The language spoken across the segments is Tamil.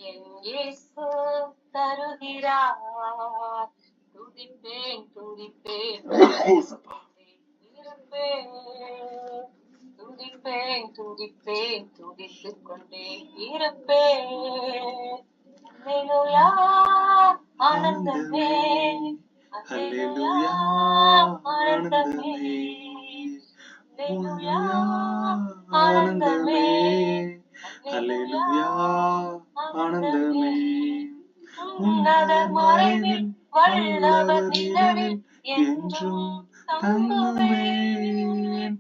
என் இயேசு தருகிறார். துதிப்பேன் துதிப்பேன் இருப்பேன், துதிப்பேன் துதிப்பேன் துதித்துக் கொண்டே இருப்பேன். அல்லேலூயா ஆனந்தமே, அல்லேலூயா ஆனந்தமே, அல்லேலூயா ஆனந்தமே, அல்லேலூயா ஆனந்தமே. உன்னதர் மறைவில் வல்லவர் நிழலில் என்றும் தங்குவேன்.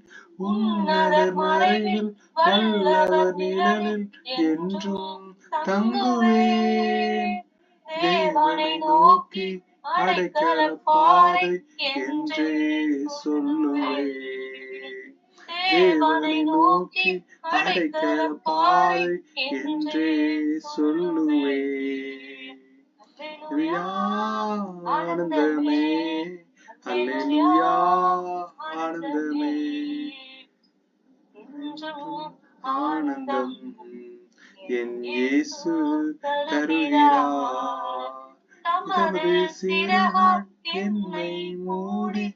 உன்னதர் மறைவில் வல்லவர் நிழலில் என்றும் தங்குவேன். தேவனை நோக்கி அடைக்கல பாதை என்றே சொல்லுவேன். தேவனை நோக்கி அடைக்கல பாதை என்றே சொல்லுவேன். ஆனந்தமே, அல்லேலூயா ஆனந்தமே, என்றும் ஆனந்தம் என் இயேசு தருகிறார். தமது சிறகால் என்னை மூடி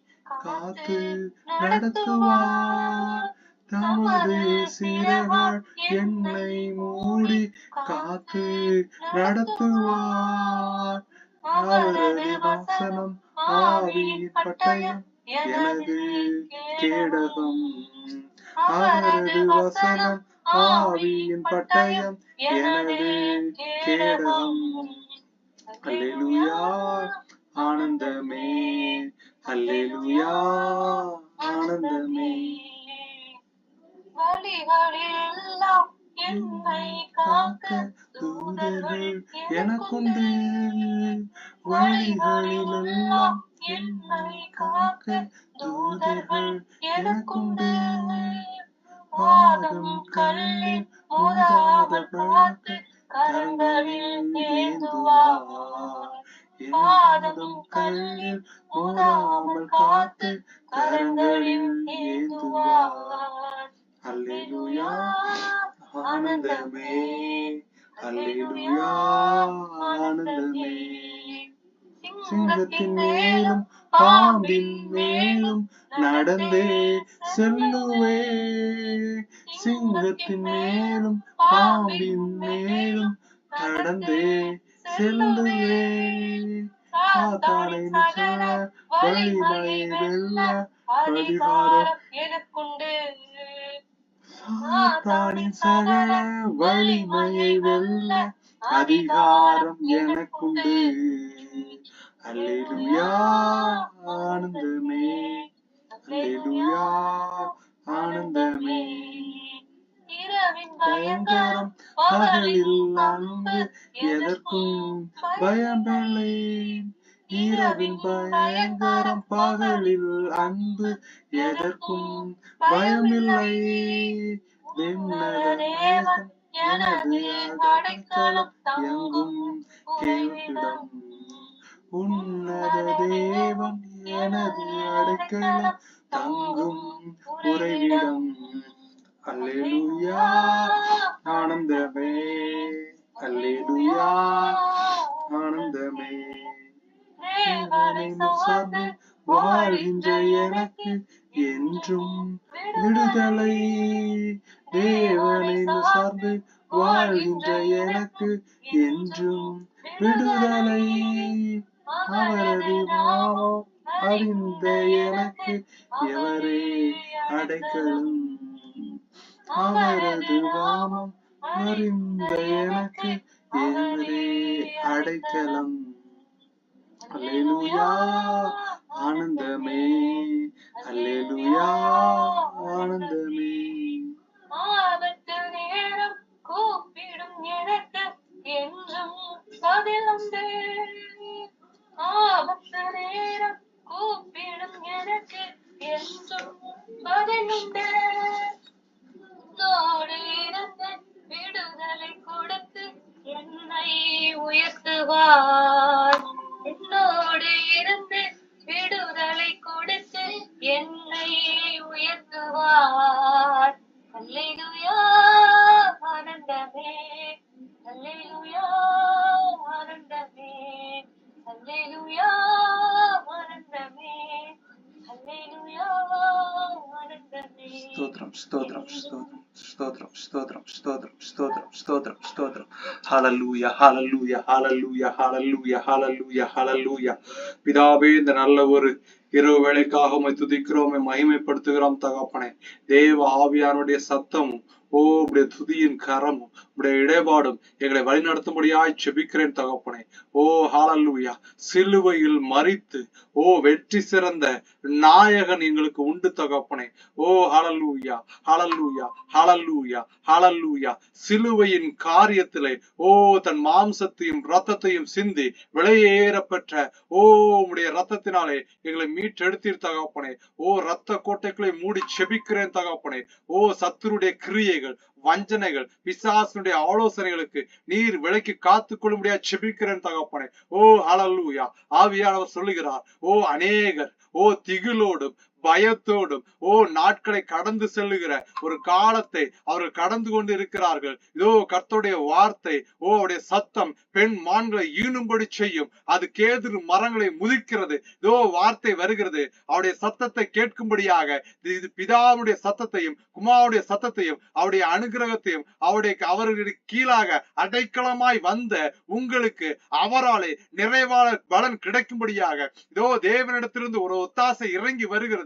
காத்து நடத்துவார். தமது சிறகால் என்னை மூடி காத்து நடத்துவார். அவரது வசனம் ஆவியின் பட்டயம் எனது கேடகம். அவரது வசனம் ஆவியின் பட்டயம் எனது கேடகம். அல்லேலூயா ஆனந்தமே, அல்லேலூயா ஆனந்தமே. வழிகளிலெல்லாம் என்னை காக்க தூதர்கள் எனக்குண்டு. வழிகளிலெல்லாம் என்னை காக்க தூதர்கள் எனக்குண்டு. பாதம் கல்லில் மோதாத பார்த்து கரங்களில் ஏந்துவார். பாதம் கல்லில் மோதாமல் காத்து கரங்களில் ஏந்துவார். அல்லேலூயா ஆனந்தமே, அல்லேலூயா ஆனந்தமே. சிங்கத்தின் மேலும் பாம்பின் மேலும் நடந்தே செல்லுவே. சிங்கத்தின் மேலும் பாம்பின் மேலும் நடந்தே செல்லுவே. சாத்தானை நிச்சல வலிமையை வெல்ல அதிகாரம் எனக்குண்டு. சாத்தானின் சகல வலிமையை வெல்ல அதிகாரம் எனக்குண்டு. அல்லேலூயா ஆனந்தமே, அல்லேலூயா ஆனந்தமே. இரவின் பயங்கரம் பகலில் அன்பு எதற்கும் பயமில்லை. இரவின் பயங்கரம் பகலில் அன்பு எதற்கும் பயமில்லை. விண்ணக தேவன் எனது அடைக்கலம் எங்கும் கேள்விடம். உன்னத தேவன் எனது அடைக்கலம் தங்கும் உறைவிடம். அல்லேலூயா ஆனந்தமே, அல்லேலூயா ஆனந்தமே. தேவனை சார்ந்து வாழ்கின்ற எனக்கு என்றும் விடுதலை. தேவனை சார்ந்து வாழ்கின்ற எனக்கு என்றும் விடுதலை. அவரது நாமம் அறிந்த எனக்கு எவரே அடைக்கலம். அவரது நாமம் அறிந்த எனக்கு எவரே அடைக்கலம். அல்லேலூயா ஆனந்தமே, அல்லேலூயா ஆனந்தமே. ஆபத்து நேரம் கூப்பிடும் எனக்கு என்றும் பதில் உண்டு. ஆபத்து நேரம் கூப்பிடும் எனக்கு என்றும் பதில் உண்டு. என்னோடு இருந்து விடுதலை கொடுத்து என்னை உயர்த்துவார். என்னோடு இருந்து விடுதலை கொடுத்து என்னை உயர்த்துவார். அல்லேலூயா ஆனந்தமே, அல்லேலூயா ஸ்தோத்திரம் ஸ்தோத்திரம் ஸ்தோத்திரம் ஸ்தோத்திரம் ஸ்தோத்திரம் ஸ்தோத்திரம் ஸ்தோத்திரம் ஸ்தோத்திரம். ஹல்லேலூயா ஹல்லேலூயா ஹல்லேலூயா ஹல்லேலூயா ஹல்லேலூயா ஹல்லேலூயா. பிதாவே, இந்த நல்ல ஒரு இரவு வேளைக்காக உம்மை துதிக்கிறோம், மகிமைப்படுத்துகிறோம் தகப்பனே. தேவ ஆவியானுடைய சத்தமும் உடைய துதியின் கரமும் உடைய இடைபாடும் எங்களை வழிநடத்தும்படியாய் செபிக்கிறேன் தகப்பனே. ஹல்லேலூயா. சிலுவையில் மரித்து வெற்றி சிறந்த நாயகன் எங்களுக்கு உண்டு தகப்பனே. ஹல்லேலூயா ஹல்லேலூயா ஹல்லேலூயா ஹல்லேலூயா. சிலுவையின் காரியத்திலே தன் மாம்சத்தையும் ரத்தத்தையும் சிந்தி விலையேற பெற்ற உம்முடைய ரத்தத்தினாலே எங்களை மீட்டெடுத்தீர் தகப்பனே. ரத்த கோட்டைகளை மூடி செபிக்கிறேன் தகப்பனே. சத்துருடைய கிரியைகள், வஞ்சனைகள், பிசாசுடைய ஆலோசனைகளுக்கு நீர் விலைக்கு காத்துக் கொள்ளும்படியா செபிக்கிறேன் தகப்பனே. ஹல்லேலூயா. ஆவியானவர் சொல்லுகிறார், அநேகர் திகிலோடும் பயத்தோடும் நாட்களை கடந்து செல்லுகிற ஒரு காலத்தை அவர்கள் கடந்து கொண்டு இருக்கிறார்கள். கர்த்தருடைய வார்த்தை அவருடைய சத்தம் பெண் மான்களை ஈனும்படி செய்யும். அது கேதுரு மரங்களை முதிக்கிறது. வார்த்தை வருகிறது. அவருடைய சத்தத்தை கேட்கும்படியாக இது பிதாவுடைய சத்தத்தையும் குமாருடைய சத்தத்தையும் அவருடைய அனுகிரகத்தையும் அவர்களுக்கு கீழாக அடைக்கலமாய் வந்த உங்களுக்கு அவராலே நிறைவான பலன் கிடைக்கும்படியாக தேவனிடத்திலிருந்து ஒரு ஒத்தாசை இறங்கி வருகிறது.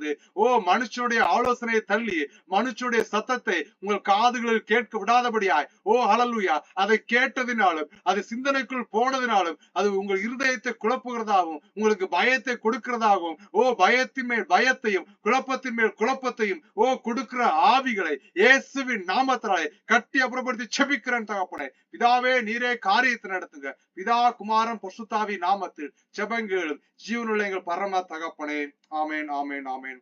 மனுஷனுடைய ஆலோசனையை தள்ளி மனுஷனுடைய சத்தத்தை உங்கள் காதுகளில் கேட்க விடாதபடியாய் ஹல்லேலூயா. அதை கேட்டதினாலும் அது சிந்தனைக்குள் போனதினாலும் அது உங்கள் இருதயத்தை குழப்புகிறதாகவும் உங்களுக்கு பயத்தை கொடுக்கிறதாகவும் பயத்தின் மேல் பயத்தையும் குழப்பத்தின் மேல் குழப்பத்தையும் கொடுக்கிற ஆவிகளை இயேசுவின் நாமத்தினாலே கட்டி அப்புறப்படுத்தி செபிக்கிறேன் தகப்பனே. பிதாவே, நீரே காரியத்தை நடத்துங்க. பிதா குமாரன் பரிசுத்தாவி நாமத்தில் செபங்களும் ஜீவனுள்ள எங்கள் பரம தகப்பனே. ஆமேன் ஆமேன் ஆமேன்.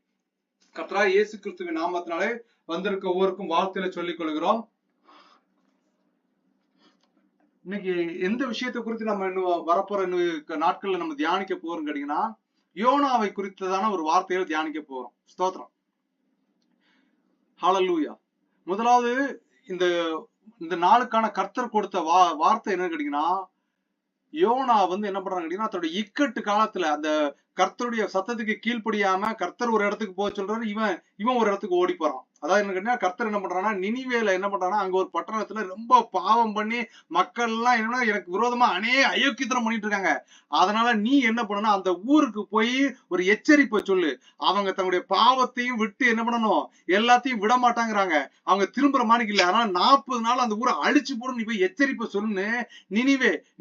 கர்த்தராகிய இயேசு கிறிஸ்துவின் நாமத்தினாலே வந்திருக்க ஒவ்வொருக்கும் வாழ்த்துல சொல்லிக் கொள்கிறோம். இன்னைக்கு எந்த விஷயத்தை குறித்து நம்ம இன்னும் வரப்போற நாட்கள்ல நம்ம தியானிக்க போறோம் கேட்டீங்கன்னா, யோனாவை குறித்ததான ஒரு வார்த்தைகளை தியானிக்க போறோம். ஸ்தோத்திரம். ஹல்லேலூயா. முதலாவது இந்த நாளுக்கான கர்த்தர் கொடுத்த வார்த்தை என்னன்னு கேட்டீங்கன்னா, யோனா என்ன பண்றாங்க கேட்டீங்கன்னா, அதோட இக்கட்டு காலத்துல அந்த கர்த்தருடைய சத்தத்துக்கு கீழ்ப்படியாம கர்த்தர் ஒரு இடத்துக்கு போக சொல்றாரு, இவன் ஒரு இடத்துக்கு ஓடி போறான். அதாவது என்ன கேட்டீங்கன்னா, கர்த்தர் என்ன பண்றான்னா, நினிவேல என்ன பண்றான்னா, அங்க ஒரு பட்டணத்துல ரொம்ப பாவம் பண்ணி மக்கள் எல்லாம் என்னன்னா எனக்கு விரோதமா அநேக அயோக்கியத்தனம் பண்ணிட்டு இருக்காங்க. அதனால நீ என்ன பண்ணணும், அந்த ஊருக்கு போய் ஒரு எச்சரிப்பை சொல்லு. அவங்க தங்களுடைய பாவத்தையும் விட்டு என்ன பண்ணணும், எல்லாத்தையும் விட மாட்டாங்கிறாங்க. அவங்க திரும்புற மாதிரி இல்ல. அதனால 40 நாள் அந்த ஊரை அழிச்சு போடும், நீ போய் எச்சரிப்பை சொல்லுன்னு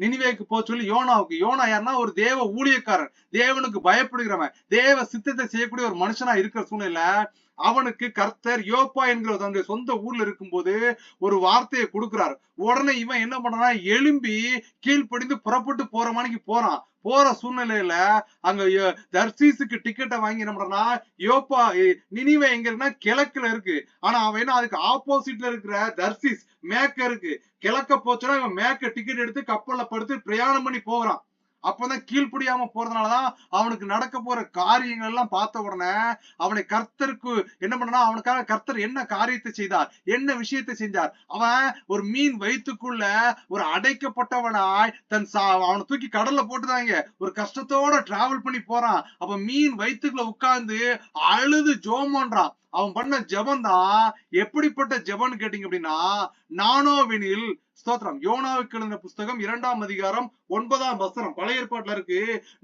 நினிவேக்கு போக சொல்லி யோனாவுக்கு. யோனா யாருன்னா ஒரு தேவ ஊழியக்காரன், தேவனுக்கு பயப்படுகிறவன், தேவ சித்தத்தை செய்யக்கூடிய ஒரு மனுஷனா இருக்கிற சூழ்நிலை. அவனுக்கு கர்த்தர் யோப்பா என்கிற தன்னுடைய சொந்த ஊர்ல இருக்கும்போது ஒரு வார்த்தையை கொடுக்கிறார். உடனே இவன் என்ன பண்றான், எழும்பி கீழ்ப்படிந்து புறப்பட்டு போற மணிக்கு போறான். போற சூழ்நிலையில அங்க தர்சீசுக்கு டிக்கெட்டை வாங்கி என்ன பண்றான்னா, யோப்பா நினிவே எங்க இருக்குன்னா கிழக்குல இருக்கு. ஆனா அவன் என்ன அதுக்கு ஆப்போசிட்ல இருக்கிற தர்சீஸ் மேற்க இருக்கு. கிழக்க போச்சுன்னா இவன் மேற்க டிக்கெட் எடுத்து கப்பல்ல படுத்து பிரயாணம் பண்ணி போகிறான். அப்பதான் கீழ்ப்படியாம போறதுனாலதான் அவனுக்கு நடக்க போற காரியங்கள் எல்லாம் பார்த்த உடனே அவனை கர்த்தருக்கு என்ன பண்ணா, அவனுக்காக கர்த்தர் என்ன காரியத்தை செய்தார், என்ன விஷயத்தை செஞ்சார். அவன் ஒரு மீன் வயிற்றுக்குள்ள ஒரு அடைக்கப்பட்டவனாய் அவனை தூக்கி கடல்ல போட்டுதாங்க ஒரு கஷ்டத்தோட டிராவல் பண்ணி போறான். அப்ப மீன் வயிற்றுக்குள்ள உட்கார்ந்து அழுது ஜெபம் பண்றான். அவன் பண்ண ஜெபம் தான் எப்படிப்பட்ட ஜெபம்னு கேட்டீங்க அப்படின்னா, நானோவெனில் ஸ்தோத்திரம். யோனாவுக்கு எழுதின புஸ்தகம் 2ஆம் அதிகாரம் 9ஆம் வசனம் பழைய ஏற்பாட்டுல இருக்கு.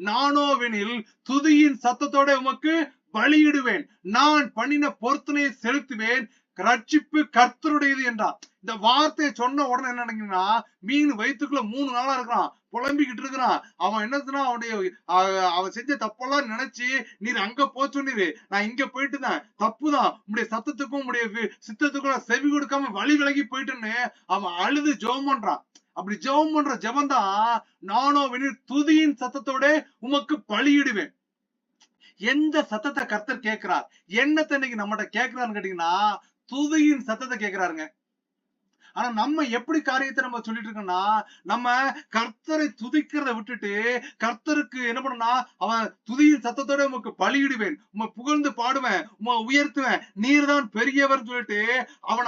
நானோவெனில் துதியின் சத்தத்தோட உமக்கு பலியிடுவேன், நான் பண்ணின பொருத்தனையை செலுத்துவேன், ரட்சிப்பு கர்த்தருடையது என்றான். இந்த வார்த்தையை சொன்ன உடனே என்ன நினைக்கிறா, மீன் வயிற்றுக்குள்ள 3 நாளா இருக்கிறான், புலம்பிக்கிட்டு இருக்கிறான். அவன் என்னதுன்னா அவன் செஞ்ச தப்பெல்லாம் நினைச்சு, நீர் அங்க போ சொன்னீரு, நான் இங்க போயிட்டு தான் தப்புதான், உங்களுடைய சத்தத்துக்கும் உங்களுடைய சித்தத்துக்கும் நான் செவி கொடுக்காம வழி விலகி போயிட்டுன்னு அவன் அழுது ஜெபம் பண்றான். அப்படி ஜெபம் பண்ற ஜெபம் தான் நானோவெனில் துதியின் சத்தத்தோட உமக்கு பலியிடுவேன். எந்த சத்தத்தை கர்த்தர் கேட்கிறார், என்னத்தை இன்னைக்கு நம்மகிட்ட கேட்கிறாருன்னு கேட்டீங்கன்னா, துதியின் சத்தத்தை கேட்கிறாருங்க. ஆனா நம்ம எப்படி காரியத்தை நம்ம சொல்லிட்டு இருக்கோம்னா, நம்ம கர்த்தரை துதிக்கிறத விட்டுட்டு கர்த்தருக்கு என்ன பண்ணா, அவன் துதியின் சத்தத்தோட உமக்கு பலியிடுவேன், உம்மை புகழ்ந்து பாடுவேன், உம்மை உயர்த்துவேன், நீர் தான் பெரியவர் சொல்லிட்டு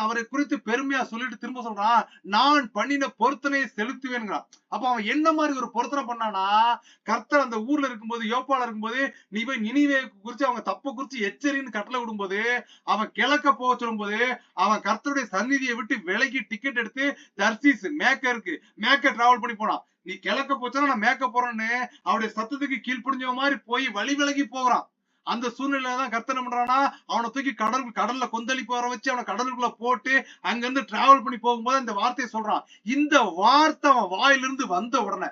அவரை குறித்து பெருமையா சொல்லிட்டு திரும்ப சொல்றான், நான் பண்ணின பொருத்தனையை செலுத்துவேன்கிறான். அப்ப அவன் என்ன மாதிரி ஒரு பொருத்தனை பண்ணானா, கர்த்தர் அந்த ஊர்ல இருக்கும்போது, யோப்பால இருக்கும்போது, நீ போய் நினிவே குறிச்சு அவங்க தப்ப குறிச்சு எச்சரின்னு கட்டளை விடும்போது, அவன் கிழக்க போக சொல்லும்போது, அவன் கர்த்தருடைய சந்நிதியை விட்டு விலகி டிக்கெட் எடுத்து தர்சீஸ் மேக்க டிராவல் பண்ணி போனான். நீ கிழக்க போச்சா நான் மேக்க போறேன்னு அவருடைய சத்தத்துக்கு கீழ்ப்படிஞ்ச மாதிரி போய் வழி விலகி போகிறான். அந்த சூழ்நிலையில தான் கர்த்தர் என்ன பண்றானா, அவனை தூக்கி கடல்ல கொந்தளிப்பு வர வச்சு அவனை கடலுக்குள்ள போட்டு அங்க இருந்து டிராவல் பண்ணி போகும்போது இந்த வார்த்தையை சொல்றான். இந்த வார்த்தை அவன் வாயிலிருந்து வந்த உடனே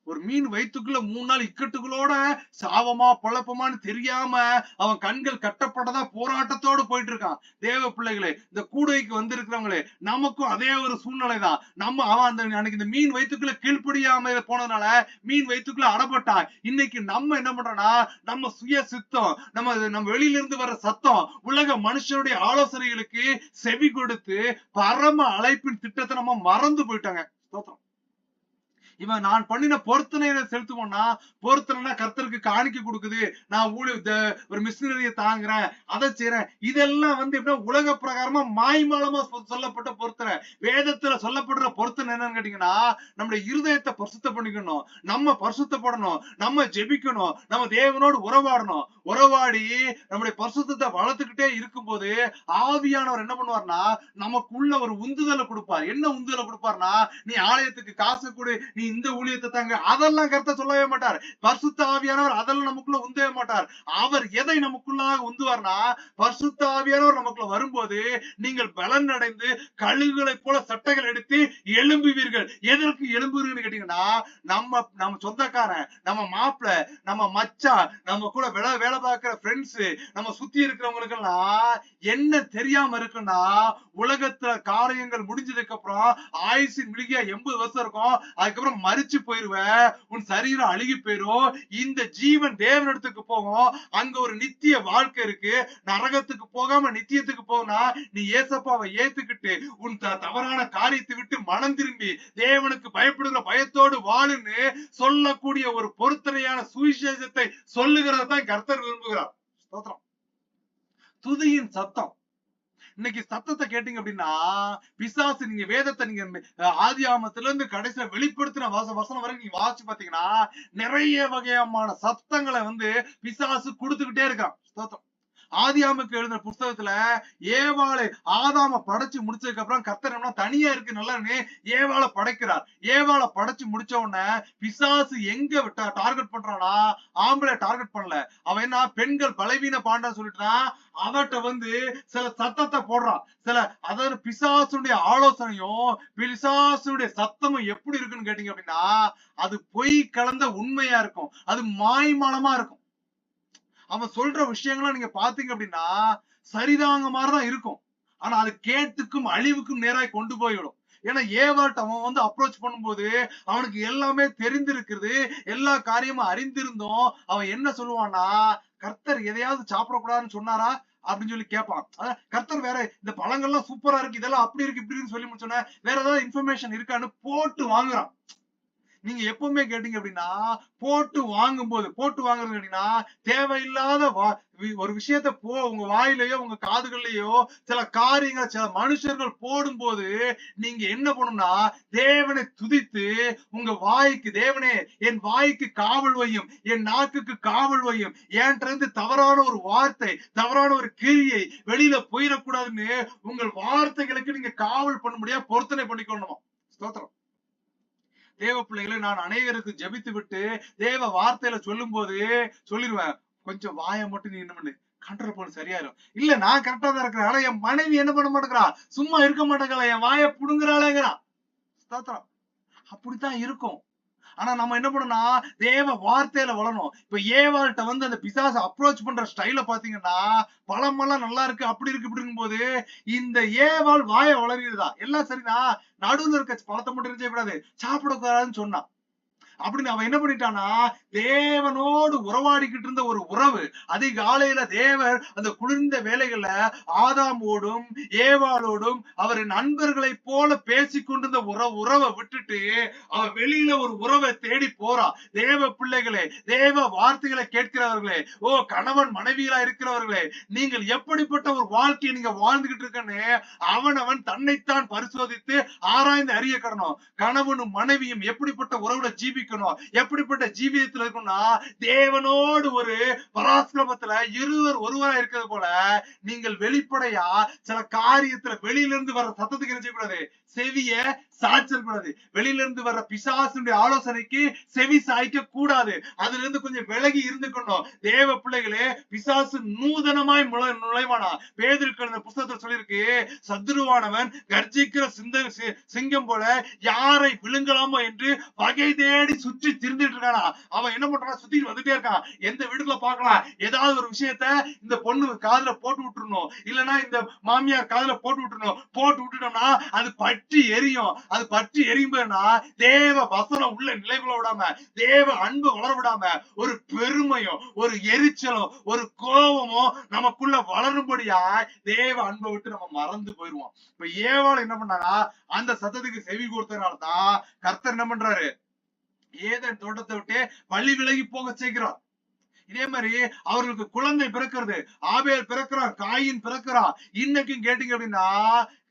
ஒரு மீன் வயிற்றுக்குள்ள 3 நாள் இக்கட்டுகளோட சாவமா பொழப்பமான்னு தெரியாம அவன் கண்கள் கட்டப்பட்டதா போராட்டத்தோடு போயிட்டு இருக்கான். தேவ பிள்ளைகளே, இந்த கூடைக்கு வந்திருக்கிறவங்களே, நமக்கும் அதே ஒரு சூழ்நிலை தான். அவன் அந்த அன்னைக்கு இந்த மீன் வயிற்றுக்குள்ள கீழ்ப்படியாம போனதுனால மீன் வயிற்றுக்குள்ள அடப்பட்டான். இன்னைக்கு நம்ம என்ன பண்றோம்னா, நம்ம சுய சித்தம், நம்ம வெளியில இருந்து வர்ற சத்தம், உலக மனுஷனுடைய ஆலோசனைகளுக்கு செவி கொடுத்து பரம அழைப்பின் திட்டத்தை நம்ம மறந்து போயிட்டாங்க. ஸ்தோத்திரம். இவன் நான் பண்ணின பொருத்தனையை செலுத்துவோம்னா, பொருத்தனைனா கர்த்தருக்கு காணிக்க கொடுக்குது, நான் ஒரு மிஷினரியை தாங்குறேன், அதை செய்யறேன், இதெல்லாம் எப்படின்னா உலக பிரகாரமா மாய்மாலமா சொல்லப்பட்ட பொருத்தனை. வேதத்துல சொல்லப்படுற பொருத்தனை என்னன்னு கேட்டீங்கன்னா, நம்முடைய இருதயத்தை பரிசுத்த பண்ணிக்கணும், நம்ம பரிசுத்தப்படணும், நம்ம ஜெபிக்கணும், நம்ம தேவனோடு உறவாடி நம்முடைய பரிசுத்தத்தை வளர்த்துக்கிட்டே இருக்கும்போது ஆவியானவர் என்ன பண்ணுவார்னா, நமக்குள்ள ஒரு உந்துதலை கொடுப்பார். என்ன உந்துதலை கொடுப்பார்னா, நீ ஆலயத்துக்கு காசு கொடு, நீ இந்த ஊழியத்தை தாங்க, அதெல்லாம் கர்த்தர் சொல்லவே மாட்டார். பரிசுத்த ஆவியானவர் அதெல்லாம் நமக்குள்ள உந்தவே மாட்டார். அவர் எதை நமக்குள்ளாக உந்துவார்னா, பரிசுத்த ஆவியானவர் நமக்குள்ள வரும்போது நீங்கள் பலன் அடைந்து கழுகுகளை போல சட்டைகள் எடுத்து எழும்புவீர்கள். எதற்கு எழும்புவீர்கள் கேட்டீங்கன்னா, நம்ம சொந்தக்காரன், நம்ம மாப்பிள்ளை, நம்ம மச்சான், நம்ம கூட வேலை பார்க்கிற ஃப்ரெண்ட்ஸ், நம்ம சுத்தி இருக்கிறவங்களுக்கு எல்லாம் என்ன தெரியாம இருக்குன்னா, உலகத்துல காரியங்கள் முடிஞ்சதுக்கு அப்புறம் ஆயுசின் மிளிகையா 80 வருஷம் இருக்கும், அதுக்கப்புறம் மரிச்சு போயிருவ, உன் சரீரம் அழுகி போயிரும், இந்த ஜீவன் தேவனிடத்துக்கு போகும், அங்க ஒரு நித்திய வாழ்க்கை இருக்கு, நரகத்துக்கு போகாம நித்தியத்துக்கு போனா நீ ஏசப்பாவை ஏத்துக்கிட்டு உன் தவறான காரியத்தை விட்டு மனம் திரும்பி தேவனுக்கு பயப்படுகிற பயத்தோடு வாழுன்னு சொல்லக்கூடிய ஒரு பொருத்தனையான சுவிசேஷத்தை சொல்லுகிறதான் கர்த்தர் விரும்புகிறார். ஸ்தோத்திரம். துதியின் சத்தம். இன்னைக்கு சத்தத்தை கேட்டீங்க அப்படின்னா, பிசாசு, நீங்க வேதத்தை நீங்க ஆதியாகமத்துல இருந்து கடைசியில வெளிப்படுத்தின வசனம் வரைக்கும் நீங்க வாசிச்சு பாத்தீங்கன்னா, நிறைய வகையான சத்தங்களை பிசாசு கொடுத்துக்கிட்டே இருக்கான். ஸ்தோத்திரம். ஆதியாகமத்துக்கு எழுதின புஸ்தகத்துல ஏவாளை ஆதாம படைச்சு முடிச்சதுக்கு அப்புறம் கர்த்தர் என்ன தனியா இருக்கு நல்லான்னு ஏவாளை படைக்கிறார். ஏவாளை படைச்சு முடிச்ச உடனே பிசாசு எங்க டார்கெட் பண்றானா, ஆம்பளை டார்கெட் பண்ணல, அவன் என்ன பெண்கள் பலவீன பாண்டான்னு சொல்லிட்டான். அவட்ட சில சத்தத்தை போடுறான். அதாவது பிசாசுடைய ஆலோசனையும் பிசாசுடைய சத்தமும் எப்படி இருக்குன்னு கேட்டீங்க அப்படின்னா, அது பொய் கலந்த உண்மையா இருக்கும், அது மாய்மாலமா இருக்கும். அவன் சொல்ற விஷயங்கள்லாம் நீங்க பாத்தீங்க அப்படின்னா சரிதாங்க மாதிரிதான் இருக்கும், ஆனா அது கேட்டுக்கும் அழிவுக்கும் நேராய் கொண்டு போய்விடும். ஏன்னா ஏவாள்கிட்ட அவன் அப்ரோச் பண்ணும்போது அவனுக்கு எல்லாமே தெரிந்திருக்கிறது, எல்லா காரியமும் அறிந்திருந்தோம். அவன் என்ன சொல்லுவான்னா, கர்த்தர் எதையாவது சாப்பிடக்கூடாதுன்னு சொன்னாரா அப்படின்னு சொல்லி கேட்பான். கர்த்தர் வேற இந்த பழங்கள்லாம் சூப்பரா இருக்கு, இதெல்லாம் அப்படி இருக்கு இப்படி சொல்லி முடிச்சோன்னா வேற ஏதாவது இன்ஃபர்மேஷன் இருக்கான்னு போட்டு வாங்குறான். நீங்க எப்பவுமே கேட்டீங்க அப்படின்னா, போட்டு வாங்குறது கேட்டீங்கன்னா, தேவையில்லாத ஒரு விஷயத்த உங்க வாயிலையோ உங்க காதுகள்லயோ சில காரியங்கள் சில மனுஷர்கள் போடும்போது நீங்க என்ன பண்ணணும்னா, தேவனை துதித்து உங்க வாய்க்கு, தேவனே என் வாய்க்கு காவல் வையும், என் நாக்குக்கு காவல் வையும், என்கிட்ட இருந்து தவறான ஒரு வார்த்தை, தவறான ஒரு கிரியை வெளியில போயிடக்கூடாதுன்னு உங்கள் வார்த்தைகளுக்கு நீங்க காவல் பண்ண முடியாது, பொருத்தனை பண்ணிக்கொள்ளணுமா. ஸ்தோத்திரம். தேவ பிள்ளைகளை நான் அனைவருக்கு ஜெபித்து விட்டு தேவ வார்த்தையில சொல்லும் போது சொல்லிடுவேன், கொஞ்சம் வாயை மட்டும் நீ என்ன பண்ணு, கண்ட்ரோல் பண்ணு, சரியாயிரும். இல்ல நான் கரெக்டா தான் இருக்கிறேன், ஆனா என் மனைவி என்ன பண்ண மாட்டேங்கிறா, சும்மா இருக்க மாட்டேங்கிறா, என் வாயை புடுங்குறாளேங்கிறான். ஸ்தோத்திரம். அப்படித்தான் இருக்கும். ஆனா நம்ம என்ன பண்ணணும்னா, தேவ வார்த்தையில வளரணும். இப்ப ஏவாள்கிட்ட அந்த பிசாசு அப்ரோச் பண்ற ஸ்டைல பாத்தீங்கன்னா, பழமெல்லாம் நல்லா இருக்கு, அப்படி இருக்கு இப்படிங்கும் போது இந்த ஏவாள் வாயை வளருதா, எல்லாம் சரிதான், நடுவுல இருக்க பழத்தை மட்டும் செய்யக்கூடாது, சாப்பிடக்கூடாதுன்னு சொன்னான். அப்படின்னு அவன் என்ன பண்ணிட்டானா, தேவனோடு உறவாடிக்கிட்டு இருந்த ஒரு உறவு. அதிகாலையில தேவர் அந்த குளிர்ந்த வேளைகள்ல ஆதாமோடும் ஏவாளோடும் அவரின் நண்பர்களை போல பேசிக்கொண்டிருந்த உறவை விட்டுட்டு அவ வெளியில ஒரு உறவை தேடி போறா. தேவ பிள்ளைகளே, தேவ வார்த்தைகளை கேட்கிறவர்களே, ஓ கணவன் மனைவியா இருக்கிறவர்களே, நீங்கள் எப்படிப்பட்ட ஒரு வாழ்க்கையை நீங்க வாழ்ந்துகிட்டு இருக்கன்னு அவனவன் தன்னைத்தான் பரிசோதித்து ஆராய்ந்து அறிய கடணும். கணவனும் மனைவியும் எப்படிப்பட்ட உறவுல ஜீவிக்கணும், எப்படிப்பட்ட ஜீவியத்துல இருக்கணும்னா தேவனோடு ஒரு பராசிரமத்துல இருவர் ஒருவரா இருக்கிறது போல நீங்கள் வெளிப்படையா சில காரியத்துல வெளியில இருந்து வர சத்தத்துக்கு என்ன செய்யக்கூடாது, செவிய சாய்ச்சிடக்கூடாது. வெளியில இருந்து வர்ற பிசாசுடைய ஆலோசனைக்கு செவி சாய்க்க கூடாது. அதுல இருந்து கொஞ்சம் விலகி இருந்துக்கணும். தேவ பிள்ளைகளே, பிசாசு நூதனமாய் நுழைவானா. பேதுருக்கு அந்த புத்தகத்தில் சொல்லியிருக்கு, சத்துருவானவன் கர்ஜிக்கிற சிங்கம் போல யாரை விழுங்கலாமோ என்று வகை தேடி சுற்றி திரிந்துட்டு இருக்கானா. அவன் என்ன பண்றான், சுத்தி வந்துட்டே இருக்கான். எந்த வீடுல பாக்கலாம், ஏதாவது ஒரு விஷயத்த இந்த பொண்ணு காதுல போட்டு விட்டுறணும், இல்லன்னா இந்த மாமியார் காதுல போட்டு விட்டுறணும். போட்டு விட்டுட்டோம்னா அது பற்றி எரியும். அது பற்றி எரியும்பா தேவ வசனம் உள்ள நிலைக்குள்ள விடாம, தேவ அன்பு வளர விடாம, ஒரு பெருமையும் ஒரு எரிச்சலும் ஒரு கோபமும் நமக்குள்ள வளரும்படியா தேவ அன்பை விட்டு நம்ம மறந்து போயிருவோம். இப்ப ஏவாள் என்ன பண்ணாங்க, அந்த சத்தத்துக்கு செவி கொடுத்தனால்தான் கர்த்தர் என்ன பண்றாரு, ஏதேன் தோட்டத்தை விட்டு வழி விலகி போக செய்கிறார். இதே மாதிரி அவர்களுக்கு குழந்தை பிறக்கிறது. ஆபேல் பிறக்கிறான், காயின் பிறக்கிறான். இன்னைக்கும் கேட்டீங்க அப்படின்னா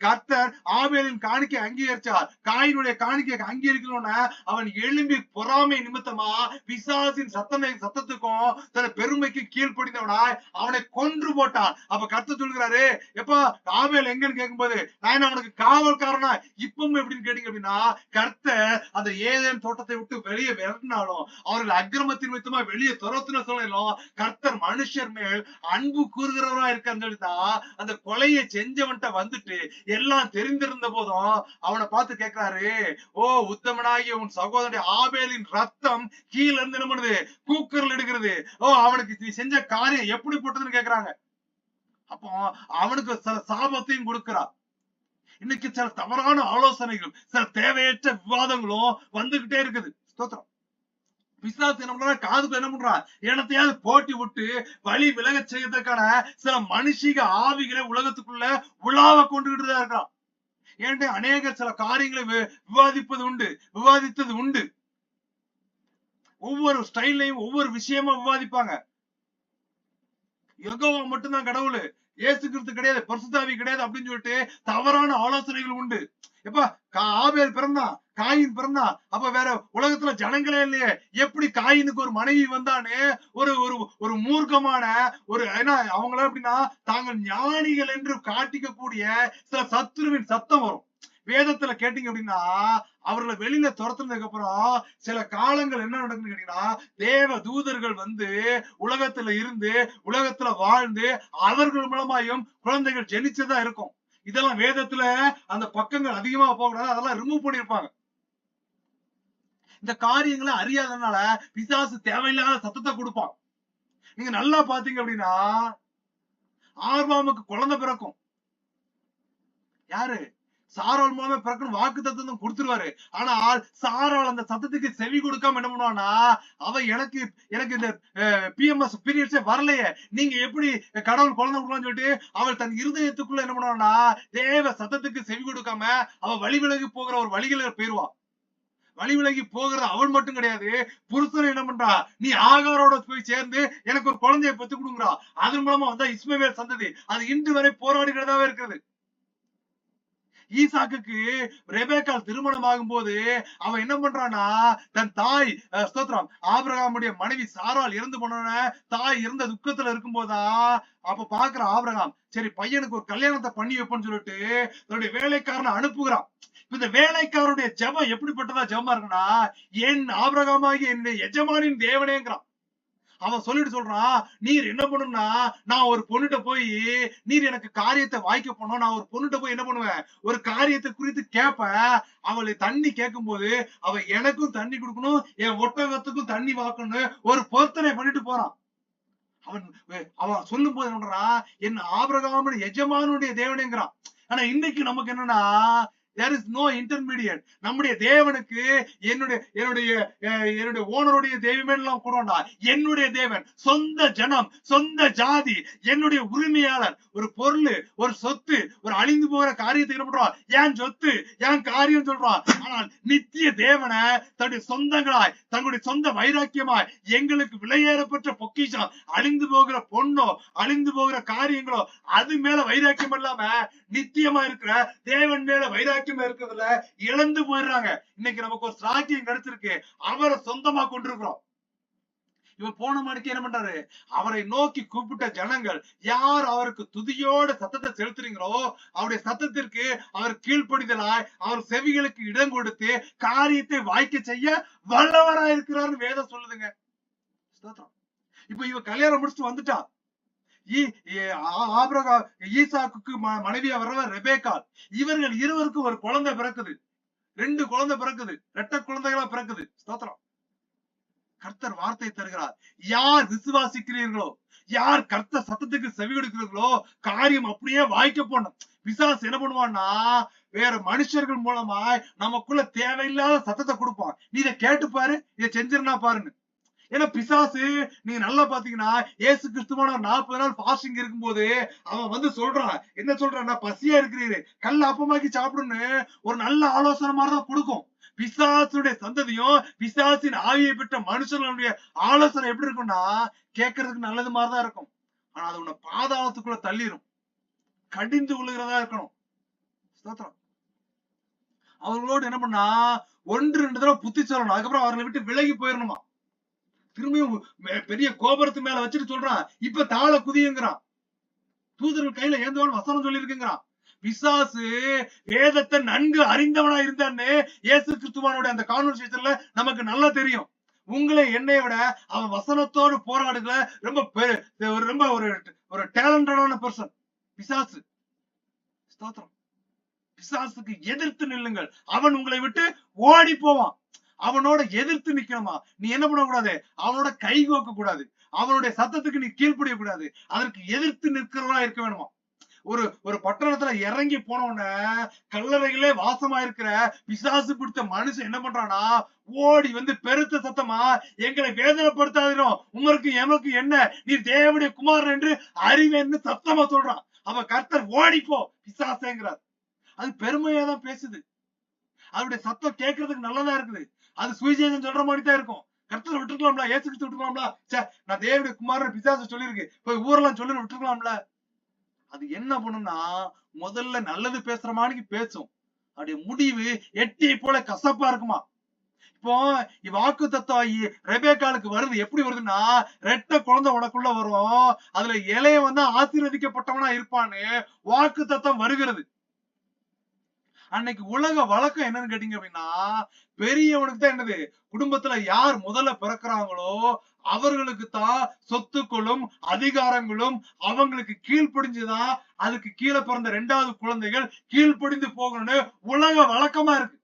கர்த்தர் ஆபேலின் காணிக்கை அங்கீகரிச்சார். காயினுடைய காணிக்கை அங்கீகரிக்கணும்னா அவன் எழும்பி பொறாமை நிமித்தமா பிசாசின் சத்தத்துக்கும் தன் பெருமைக்கு கீழ்ப்படிந்தவனாய் அவனை கொன்று போட்டான். அப்ப கர்த்தர் சொல்கிறாரு, எப்ப ஆபேல் எங்கன்னு கேட்கும்போது நான் அவனுக்கு காவல்காரனா இப்பவும் எப்படின்னு கேட்டீங்க அப்படின்னா கர்த்தர் அந்த ஏதேன் தோட்டத்தை விட்டு வெளியே விரட்டினாலும் அவர்கள் அக்கிரமத்தின் நிமித்தமா வெளியே துரத்துன சொல்லலாம் கர்த்தர் மனுஷர் மேல் அன்பு கூறுகிறவரா இருக்கான்னு சொல்லிதான் அந்த கொலையை செஞ்சவன்ட்ட வந்துட்டு எல்லாம் தெரிந்திருந்த போதும் அவனை பார்த்து கேட்கிறாரு, ஓ உத்தமனாகிய உன் சகோதரனுடைய ஆபேலின் ரத்தம் கீழே இருந்து என்ன பண்ணுது, கூக்கர்கள் எடுக்கிறது. ஓ அவனுக்கு நீ செஞ்ச காரியம் எப்படிப்பட்டதுன்னு கேக்குறாங்க. அப்போ அவனுக்கு சில சாபத்தையும் கொடுக்கிறார். இன்னைக்கு சில தவறான ஆலோசனைகள், சில தேவையற்ற விவாதங்களும் வந்துகிட்டே இருக்குது. ஸ்தோத்திரம். பிசாசு என்ன பண்றான், காதுக்கு என்ன பண்றான், எனத்தையாவது போட்டி விட்டு வழி விலக செய்யறதுக்கான சில மனுஷிக ஆவிகளை உலகத்துக்குள்ள உலாவ கொண்டுகிட்டு தான் இருக்கான். ஏன்ட்டு அநேக சில காரியங்களை விவாதித்தது உண்டு. ஒவ்வொரு ஸ்டைல்லையும் ஒவ்வொரு விஷயமா விவாதிப்பாங்க. யெகோவா மட்டும்தான் கடவுள், இயேசு கிறிஸ்து கிடையாது, பரிசுத்த கிடையாது அப்படின்னு சொல்லிட்டு தவறான ஆலோசனைகள் உண்டு. எப்ப ஆபேல் பிறந்தான், காயின் பிறந்தான், அப்ப வேற உலகத்துல ஜனங்களே இல்லையே, எப்படி காயினுக்கு ஒரு மனைவி வந்தான்னு ஒரு ஒரு ஒரு மூர்க்கமான ஒரு ஏன்னா அவங்கள எப்படின்னா தாங்கள் ஞானிகள் என்று காட்டிக்க கூடிய சில சத்துருவின் சத்தம் வரும். வேதத்துல கேட்டீங்க அப்படின்னா அவர்களை வெளியில துரத்துனதுக்கு அப்புறம் சில காலங்கள் என்ன நடக்குதுன்னு கேட்டீங்கன்னா தேவ தூதர்கள் வந்து உலகத்துல இருந்து உலகத்துல வாழ்ந்து அவர்கள் மூலமாயும் குழந்தைகள் ஜெனிச்சதா இருக்கும். இதெல்லாம் வேதத்துல அந்த பக்கங்கள் அதிகமா போகக்கூடாது, அதெல்லாம் ரிமூவ் பண்ணிருப்பாங்க. இந்த காரியங்களை அறியாதனால பிசாசு தேவையில்லாத சத்தத்தை கொடுப்பான். நீங்க நல்லா பாத்தீங்க அப்படின்னா ஆர்வாமுக்கு குழந்தை பிறக்கும். யாரு, சாராள் மூலமா பிறக்கணும் வாக்கு தத்துவம் கொடுத்துருவாரு. ஆனால் சாராள் அந்த சத்தத்துக்கு செவி கொடுக்காம என்ன பண்ணுவான்னா, அவ எனக்கு இந்த PMS பீரியட்ஸே வரலையே, நீங்க எப்படி கடவுள் குழந்தை கொடுக்கலாம்னு சொல்லிட்டு அவள் தன் இருதயத்துக்குள்ள என்ன பண்ணுவான்னா தேவ சத்தத்துக்கு செவி கொடுக்காம அவ வழி விலகி போகிற ஒரு வழிகளை போயிருவா. வழி விலகி போகிறது அவள் மட்டும் கிடையாது, புருஷன் என்ன பண்றா, நீ ஆகாரோட போய் சேர்ந்து எனக்கு ஒரு குழந்தைய பெத்து கொடுங்கறா. அதன் மூலமா வந்தா இஸ்மவேல் சந்ததி. அது இன்று வரை போராடுகிறதாவே இருக்கிறது. ஈசாக்குக்கு ரெபேக்கால் திருமணம் ஆகும் போது அவன் என்ன பண்றான்னா தன் தாய் ஸ்தோத்திரம் ஆபிரகாமுடைய மனைவி சாராள் இறந்து போன தாய் இருந்த துக்கத்துல இருக்கும் போதுதான் அப்ப பாக்குற ஆபிரகாம், சரி பையனுக்கு ஒரு கல்யாணத்தை பண்ணி வைப்போம்னு சொல்லிட்டு தன்னுடைய வேலைக்காரனை அனுப்புகிறான். இந்த வேலைக்காரருடைய ஜெபம் எப்படிப்பட்டதா ஜெபமா இருக்குன்னா, என் ஆபிரகாமாகி என்னுடைய எஜமானின் தேவனேங்கிறான். அவன் சொல்லிட்டு சொல்றான், நீர் என்ன பண்ணும்னா நான் ஒரு பொண்ணுட்ட போய் நீர் எனக்கு காரியத்தை வாய்க்க போனோம், நான் ஒரு பொண்ணுட்ட போய் என்ன பண்ணுவேன், ஒரு காரியத்தை குறித்து கேட்பேன். அவளை தண்ணி கேட்கும் போது அவ எனக்கும் தண்ணி கொடுக்கணும், என் ஒட்டகத்துக்கும் தண்ணி வாக்கணும், ஒரு பொருத்தனை பண்ணிட்டு போறான். அவன் சொல்லும் போது என்ன பண்றான், என் ஆபிரகாமின் எஜமானுடைய தேவனேங்கிறான். ஆனா இன்னைக்கு நமக்கு என்னன்னா there is no intermediate. நம்முடைய தேவனுக்கு என்னுடைய ஓனருடைய தெய்வமே எல்லாம் கூட என்னுடைய தேவன், சொந்த ஜனம், சொந்த ஜாதி, என்னுடைய உரிமையாளர். ஒரு பொருள், ஒரு சொத்து, ஒரு அழிந்து போகிற காரியத்தை என்ன பண்றான்? ஏன் சொத்து, ஏன் காரியம் சொல்றான். ஆனால் நித்திய தேவனை தன்னுடைய சொந்தங்களாய், தன்னுடைய சொந்த வைராக்கியமாய், எங்களுக்கு விலையேறப்பட்ட பொக்கிஷம், அழிந்து போகிற பொண்ணோ, அழிந்து போகிற காரியங்களோ, அது மேல வைராக்கியம் இல்லாம நித்தியமா இருக்கிற தேவன் மேல வைராக்கியமா இருக்கிறதுல இழந்து போயிடுறாங்க. இன்னைக்கு நமக்கு ஒரு சாக்கியம் கிடைச்சிருக்கு, அவரை சொந்தமா கொண்டிருக்கிறோம். இவர் போன மணிக்கு என்ன பண்றாரு? அவரை நோக்கி கூப்பிட்ட ஜனங்கள் யார் அவருக்கு துதியோட சத்தத்தை செலுத்துறீங்களோ, அவருடைய சத்தத்திற்கு அவர் கீழ்ப்படிதலாய், அவர் செவிகளுக்கு இடம் கொடுத்து காரியத்தை வாய்க்க செய்ய வல்லவராயிருக்கிறார்னு வேதம் சொல்லுதுங்க. இப்ப இவ கல்யாணம் முடிச்சுட்டு வந்துட்டா. ஈசாக்குக்கு மனைவியா வர்றவர் ரெபேக்காள். இவர்கள் இருவருக்கும் ஒரு குழந்தை பிறக்குது, 2 குழந்தை பிறக்குது, இரட்டை குழந்தைகளா பிறக்குது. ஸ்தோத்திரம். கர்த்தர் வார்த்தை தருகிறார். யார் விசுவாசிக்கிறீர்களோ, யார் கர்த்தர் சத்தத்துக்கு செவி கொடுக்கிறீர்களோ, காரியம் அப்படியே வாய்க்க போனோம். பிசாசு என்ன பண்ணுவான்னா, வேற மனுஷர்கள் மூலமாய் நமக்குள்ள தேவையில்லாத சத்தத்தை கொடுப்பான். நீ இதை கேட்டு பாரு, இதை செஞ்சிருந்தா பாருன்னு. ஏன்னா பிசாசு, நீங்க நல்லா பாத்தீங்கன்னா, ஏசு கிறிஸ்துவான 40 நாள் பாஸ்டிங் இருக்கும்போது அவன் வந்து சொல்றான், என்ன சொல்றான்னா, பசியா இருக்கிறீரு, கல்ல அப்பமாக்கி சாப்பிடுன்னு ஒரு நல்ல ஆலோசனை மாதிரிதான் கொடுக்கும். பிசாசுடைய சந்ததியும் பிசாசின் ஆவியை பெற்ற மனுஷனுடைய ஆலோசனை எப்படி இருக்கும்னா, கேட்கறதுக்கு நல்லது மாதிரிதான் இருக்கும். ஆனா அது உன்னை பாதாளத்துக்குள்ள தள்ளிரும், கடிந்து கொள்ளுகிறதா இருக்கணும். அவர்களோடு என்ன பண்ணா, 1-2 தடவை புத்தி சொல்லணும். அதுக்கப்புறம் அவர்களை விட்டு விலகி போயிடணுமா. திரும்பியும் பெரிய கோபுரத்து மேல வச்சுட்டு சொல்றான், இப்ப தாழ குதியுங்கிறான். தூதர்கள் கையில ஏந்தவன் வசனம் சொல்லி இருக்குங்கிறான். பிசாசு வேதத்தை நன்கு அறிந்தவனா இருந்தான்னு இயேசு கிறிஸ்துவானுடைய அந்த கான்வர்சேஷன்ல நமக்கு நல்லா தெரியும். உங்களை என்னை விட அவன் வசனத்தோடு போராடுகிற ரொம்ப ஒரு டேலண்டடான பர்சன் பிசாசு. ஸ்தோத்திரம். பிசாசுக்கு எதிர்த்து நில்லுங்கள், அவன் உங்களை விட்டு ஓடி போவான். அவனோட எதிர்த்து நிக்கணுமா? நீ என்ன பண்ணக்கூடாது? அவனோட கை கோக்க கூடாது, அவனுடைய சத்தத்துக்கு நீ கீழ்ப்படிய கூடாது, அதற்கு எதிர்த்து நிற்கிறவனா இருக்க வேணுமா? ஒரு பட்டணத்துல இறங்கி போனோன்னு கல்லறைகளே வாசமா இருக்கிற பிசாசு பிடித்த மனுஷன் என்ன பண்றானா, ஓடி வந்து பெருத்த சத்தமா, எங்களை வேதனைப்படுத்தாதிரும், உங்களுக்கு எமக்கு என்ன, நீ தேவனுடைய குமாரன் என்று அறிவேன்னு சத்தமா சொல்றான். அவன் கர்த்தர் ஓடிப்போ பிசாசுங்கிறார். அது பெருமையா தான் பேசுது. அவருடைய சத்தம் கேட்கறதுக்கு நல்லதா இருக்குது. அது சுவிசேஷம் சொல்ற மாதிரி தான் இருக்கும். கர்த்தரை விட்டுருக்கலாம்ல, ஏசு கிறிஸ்து விட்டுருக்கலாம்ல, நான் தேவனுடைய குமாரன் பிசாசு சொல்லிருக்கு, போய் ஊரெல்லாம் சொல்லி விட்டுருக்கலாம்ல. அது என்ன பண்ணும்னா, முதல்ல நல்லது பேசுற மாதிரி பேசும், அவருடைய முடிவு எட்டியை போல கசப்பா இருக்குமா. இப்போ வாக்கு தத்துவம் ரெபேக்காளுக்கு வருது, எப்படி வருதுன்னா, ரெட்ட குழந்தை உனக்குள்ள வரும், அதுல இலைய வந்து ஆசீர்வதிக்கப்பட்டவனா இருப்பான்னு வாக்கு தத்துவம் வருகிறது. அன்னைக்கு உலக வழக்கம் என்னன்னு கேட்டீங்க அப்படின்னா, பெரியவனுக்கு தான் என்னது, குடும்பத்துல யார் முதல்ல பிறக்கிறாங்களோ அவர்களுக்கு தான் சொத்துக்களும் அதிகாரங்களும், அவங்களுக்கு கீழ்ப்படிஞ்சுதான் அதுக்கு கீழே பிறந்த 2வது குழந்தைகள் கீழ்ப்படிந்து போகணும்னு உலக வழக்கமா இருக்கு.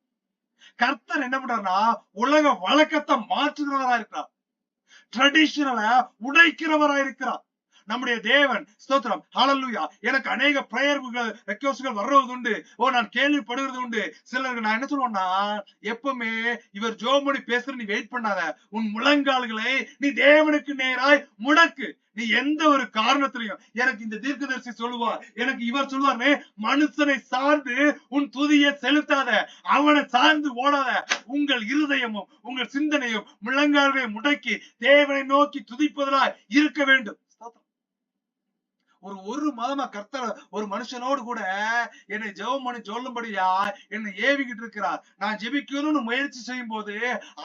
கர்த்தர் என்ன பண்றாருன்னா, உலக வழக்கத்தை மாற்றுகிறவரா இருக்கிறார், ட்ரெடிஷனல உடைக்கிறவரா இருக்கிறார் நம்முடைய தேவன். ஸ்தோத்திரம். ஹல்லேலூயா. எனக்கு அநேக பிரேயர்கள் ரெக்வெஸ்ட்கள் வர்றது உண்டு, நான் கேள்விப்படுகிறது உண்டு. சிலருக்கு நான் என்ன சொல்லுவேன்னா, எப்பவுமே இவர் ஜோமணி பேசுற நீ வெயிட் பண்ணாத, உன் முழங்கால்களை நீ தேவனுக்கு நேராய் முடக்கு. நீ எந்த ஒரு காரணத்திலையும், எனக்கு இந்த தீர்க்கதரிசி சொல்லுவார், எனக்கு இவர் சொல்லுவார்னு மனுஷனை சார்ந்து உன் துதியை செலுத்தாத, அவனை சார்ந்து ஓடாத. உங்கள் இருதயமும் உங்கள் சிந்தனையும் முழங்கால்களை முடக்கி தேவனை நோக்கி துதிப்பதாய் இருக்க வேண்டும். ஒரு மாதமா கர்த்தர் ஒரு மனுஷனோடு கூட என்னை ஜெபம் பண்ணி சொல்லும்படியா என்னை ஏவிக்கிட்டு இருக்கிறார். நான் ஜெபிக்கணும்னு முயற்சி செய்யும் போது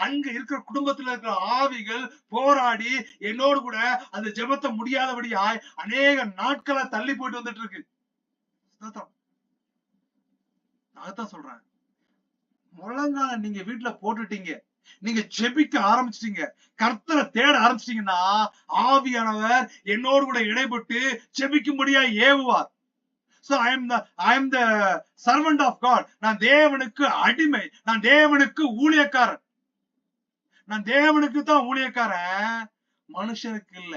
அங்க இருக்கிற குடும்பத்துல இருக்கிற ஆவிகள் போராடி என்னோடு கூட அந்த ஜெபத்தை முடியாதபடியாய் அநேக நாட்களா தள்ளி போயிட்டு வந்துட்டு இருக்கு. அதான் சொல்றேன், முழங்கால நீங்க வீட்டுல போட்டுட்டீங்க, நீங்க ஜெபிக்க ஆரம்பிச்சிட்டீங்க, கர்த்தரை தேட ஆரம்பிச்சிட்டீங்கன்னா, ஆவியானவர் என்னோடு கூட இடைப்பட்டு ஜெபிக்கும்படியா ஏவுவார். So I am the servant of God. நான் தேவனுக்கு அடிமை, நான் தேவனுக்கு ஊழியக்காரன், நான் தேவனுக்கு தான் ஊழியக்காரன், மனுஷனுக்கு இல்ல.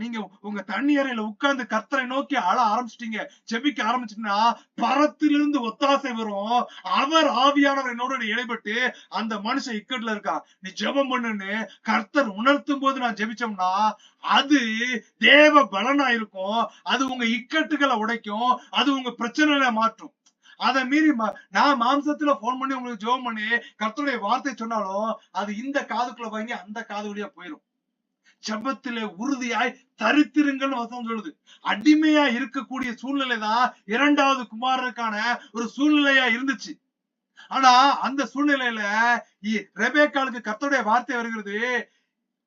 நீங்க உங்க தண்ணி அறையில உட்கார்ந்து கர்த்தரை நோக்கி அழ ஆரம்பிச்சிட்டீங்க, ஜெபிக்க ஆரம்பிச்சிட்டீங்கன்னா பரத்திலிருந்து ஒத்தாசை வரும். அவர் ஆவியானவர் என்னோட இடைப்பட்டு அந்த மனுஷன் இக்கட்ல இருக்கான், நீ ஜெபம் பண்ணுன்னு கர்த்தர் உணர்த்தும் போது நான் ஜெபிச்சோம்னா அது தேவ பலனா இருக்கும். அது உங்க இக்கட்டுகளை உடைக்கும், அது உங்க பிரச்சனைகளை மாற்றும். அதை மீறி நான் மாம்சத்துல போன் பண்ணி உங்களுக்கு ஜெபம் பண்ணி கர்த்தருடைய வார்த்தை சொன்னாலும் அது இந்த காதுக்குள்ள வாங்கி அந்த காது வழியா போயிடும். ஜெபத்திலே உறுதியாய் தரித்திருங்கள்னு வசனம் சொல்லுது. அடிமையா இருக்கக்கூடிய சூழ்நிலை தான் இரண்டாவது குமாரனுக்கான ஒரு சூழ்நிலையா இருந்துச்சு. ஆனா அந்த சூழ்நிலையில ரெபேக்காளுக்கு கர்த்தருடைய வார்த்தை வருகிறது,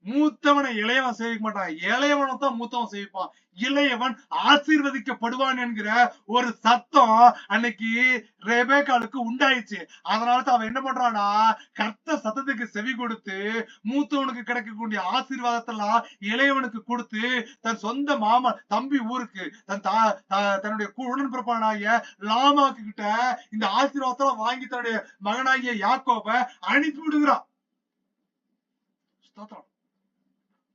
மூத்தவனை இளையவன் சேவிக்க மாட்டான், இளையவனை தான் மூத்தவன் சேவிப்பான், இளையவன் ஆசீர்வதிக்கப்படுவான் என்கிற ஒரு சத்தம் அன்னைக்கு ரெபேக்காளுக்கு உண்டாயிடுச்சு. அதனாலதான் அவன் என்ன பண்றான்னா கர்த்தர் சத்தத்துக்கு செவி கொடுத்து மூத்தவனுக்கு கிடைக்கக்கூடிய ஆசீர்வாதத்தெல்லாம் இளையவனுக்கு கொடுத்து தன் சொந்த மாமா தம்பி ஊருக்கு தன்னுடைய உடன்பிறப்பானாகிய லாமாக்கு கிட்ட இந்த ஆசீர்வாதத்தெல்லாம் வாங்கி தன்னுடைய மகனாகிய யாக்கோபை அனுப்பி விடுகிறான்.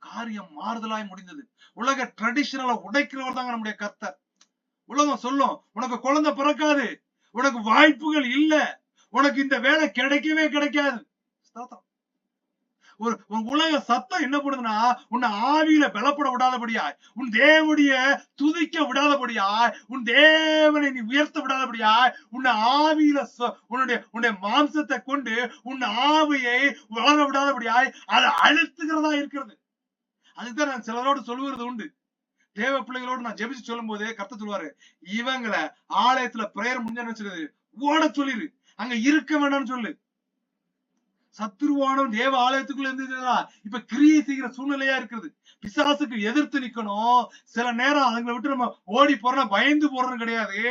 காரியம் மாறுதலாய் முடிந்தது. உலக ட்ரெடிஷனலை உடைக்கிறவர் தாங்க நம்முடைய கர்த்தர். உலகம் சொல்லும் உனக்கு குழந்தை பிறக்காது, உனக்கு வாய்ப்புகள் இல்ல, உனக்கு இந்த வேலை கிடைக்கவே கிடைக்காது. ஒரு உலக சத்தம் என்ன பண்ணுதுன்னா உன்னை ஆவியில பலப்பட விடாதபடியாய், உன் தேவனுடைய துதிக்க விடாதபடியாய், உன் தேவனை நீ உயர்த்த விடாதபடியாய், உன்னை ஆவியில உன்னுடைய மாம்சத்தை கொண்டு உன் ஆவியை வளர விடாதபடியாய் அதை அழுத்துகிறதா இருக்கிறது. அதுதான் நான் சிலரோடு சொல்லுவது உண்டு. தேவ பிள்ளைகளோடு நான் ஜெபிச்சு சொல்லும் போதே கர்த்தர் சொல்லுவாரு, இவங்களை ஆலயத்துல பிரேயர் முடிஞ்சு ஓட சொல்லிரு, அங்க இருக்க வேண்டாம்னு சொல்லு. சத்துருவானவன் தேவ ஆலயத்துக்குள்ள இருந்துச்சுன்னா இப்ப கிரியை செய்கிற சூழ்நிலையா இருக்குது. பிசாசுக்கு எதிர்த்து நிக்கணும். சில நேரம் அதுங்களை விட்டு நம்ம ஓடி போறோம், பயந்து போறோம் கிடையாது.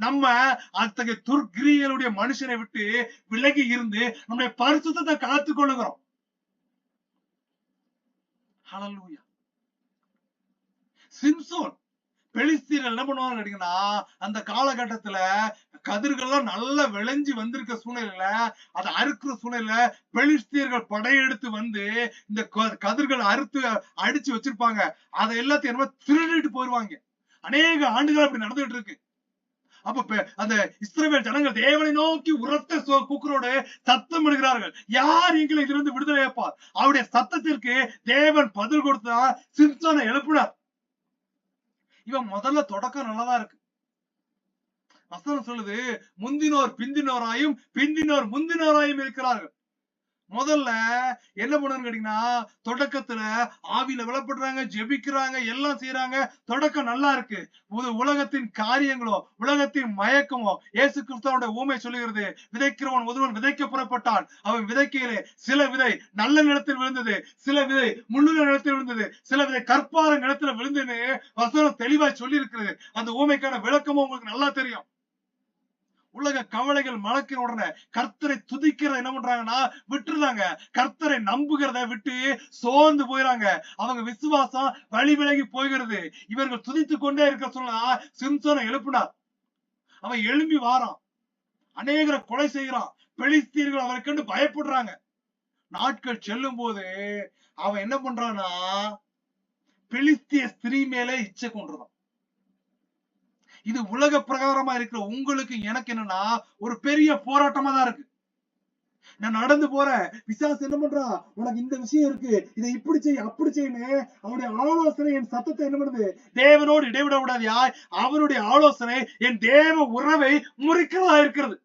நம்ம அத்தகைய துர்கிரியலுடைய மனுஷனை விட்டு விலகி இருந்து நம்முடைய பரிசுத்தத்தை காத்து கொள்ளுகிறோம். ஹல்லேலூயா. சிம்சோன் பெலிஸ்தீர்கள் என்ன பண்ணுவாங்க கேட்டீங்கன்னா அந்த காலகட்டத்துல கதிர்கள்லாம் நல்லா விளைஞ்சு வந்திருக்க சூழ்நிலையில அதை அறுக்கிற சூழ்நிலையில பெலிஸ்தீர்கள் படையெடுத்து வந்து இந்த கதிர்கள் அறுத்து அடிச்சு வச்சிருப்பாங்க. அதை எல்லாத்தையும் என்ன திருடிட்டு போயிருவாங்க. அநேக ஆண்டுகள் அப்படி நடந்துட்டு இருக்கு. அப்ப அந்த இஸ்ரவேல் ஜனங்கள் தேவனை நோக்கி உரத்த கூக்குரோடு சத்தம் இடுகிறார்கள், யார் எங்களை இதிலிருந்து விடுதலை வைப்பார்? அவருடைய சத்தத்திற்கு தேவன் பதில் கொடுத்தா சிம்சோனை எழுப்பினார். இவன் முதல்ல தொடக்கம் நல்லதா இருக்கு. வசனம் சொல்லுது, முந்தினோர் பிந்தினோராயும் பிந்தினோர் முந்தினோராயும் இருக்கிறார்கள். முதல்ல என்ன பண்ணுன்னு கேட்டீங்கன்னா தொடக்கத்துல ஆவியில விளப்படுறாங்க, ஜெபிக்கிறாங்க, எல்லாம் செய்யறாங்க, தொடக்கம் நல்லா இருக்கு. உலகத்தின் காரியங்களோ உலகத்தின் மயக்கமோ இயேசு கிறிஸ்துவோட ஊமை சொல்லுகிறது, விதைக்கிறவன் ஒருவன் விதைக்க புறப்பட்டான், அவன் விதைக்கையிலே சில விதை நல்ல நிலத்தில் விழுந்தது, சில விதை முள்ளுள்ள நிலத்தில் விழுந்தது, சில விதை கற்பார நிலத்துல விழுந்துன்னு வசனம் தெளிவாய் சொல்லி இருக்குது. அந்த ஊமைக்கான விளக்கமும் உங்களுக்கு நல்லா தெரியும். உலக கவலைகள் மலக்கிற உடனே கர்த்தரை துதிக்கிறத என்ன பண்றாங்கன்னா விட்டுறாங்க. கர்த்தரை நம்புகிறத விட்டு சோர்ந்து போயிறாங்க. அவங்க விசுவாசம் வழி விலகி போகிறது. இவர்கள் துதித்து கொண்டே இருக்க சொன்னா சிம்சோனை எழுப்பினார். அவன் எழும்பி வாரான், அநேகரை கொலை செய்கிறான். பெலிஸ்தீர்கள் அவரை கண்டு பயப்படுறாங்க. நாட்கள் செல்லும் போது அவன் என்ன பண்றான்னா பெலிஸ்திய ஸ்திரீ மேலே இச்சை கொண்டுறான். இது உலக பிரகாரமா இருக்கிற உங்களுக்கு எனக்கு என்னன்னா ஒரு பெரிய போராட்டமா தான் இருக்கு. நான் நடந்து போறேன், பிசாசு என்ன பண்றான், உனக்கு இந்த விஷயம் இருக்கு, இதை இப்படி செய் அப்படி செய்யு, அவருடைய ஆலோசனை என் சத்தத்தை என்ன பண்ணுது, தேவனோடு இடைவிட விடாதியா, அவருடைய ஆலோசனை என் தேவ உறவை முறிக்கிறதா இருக்கிறது.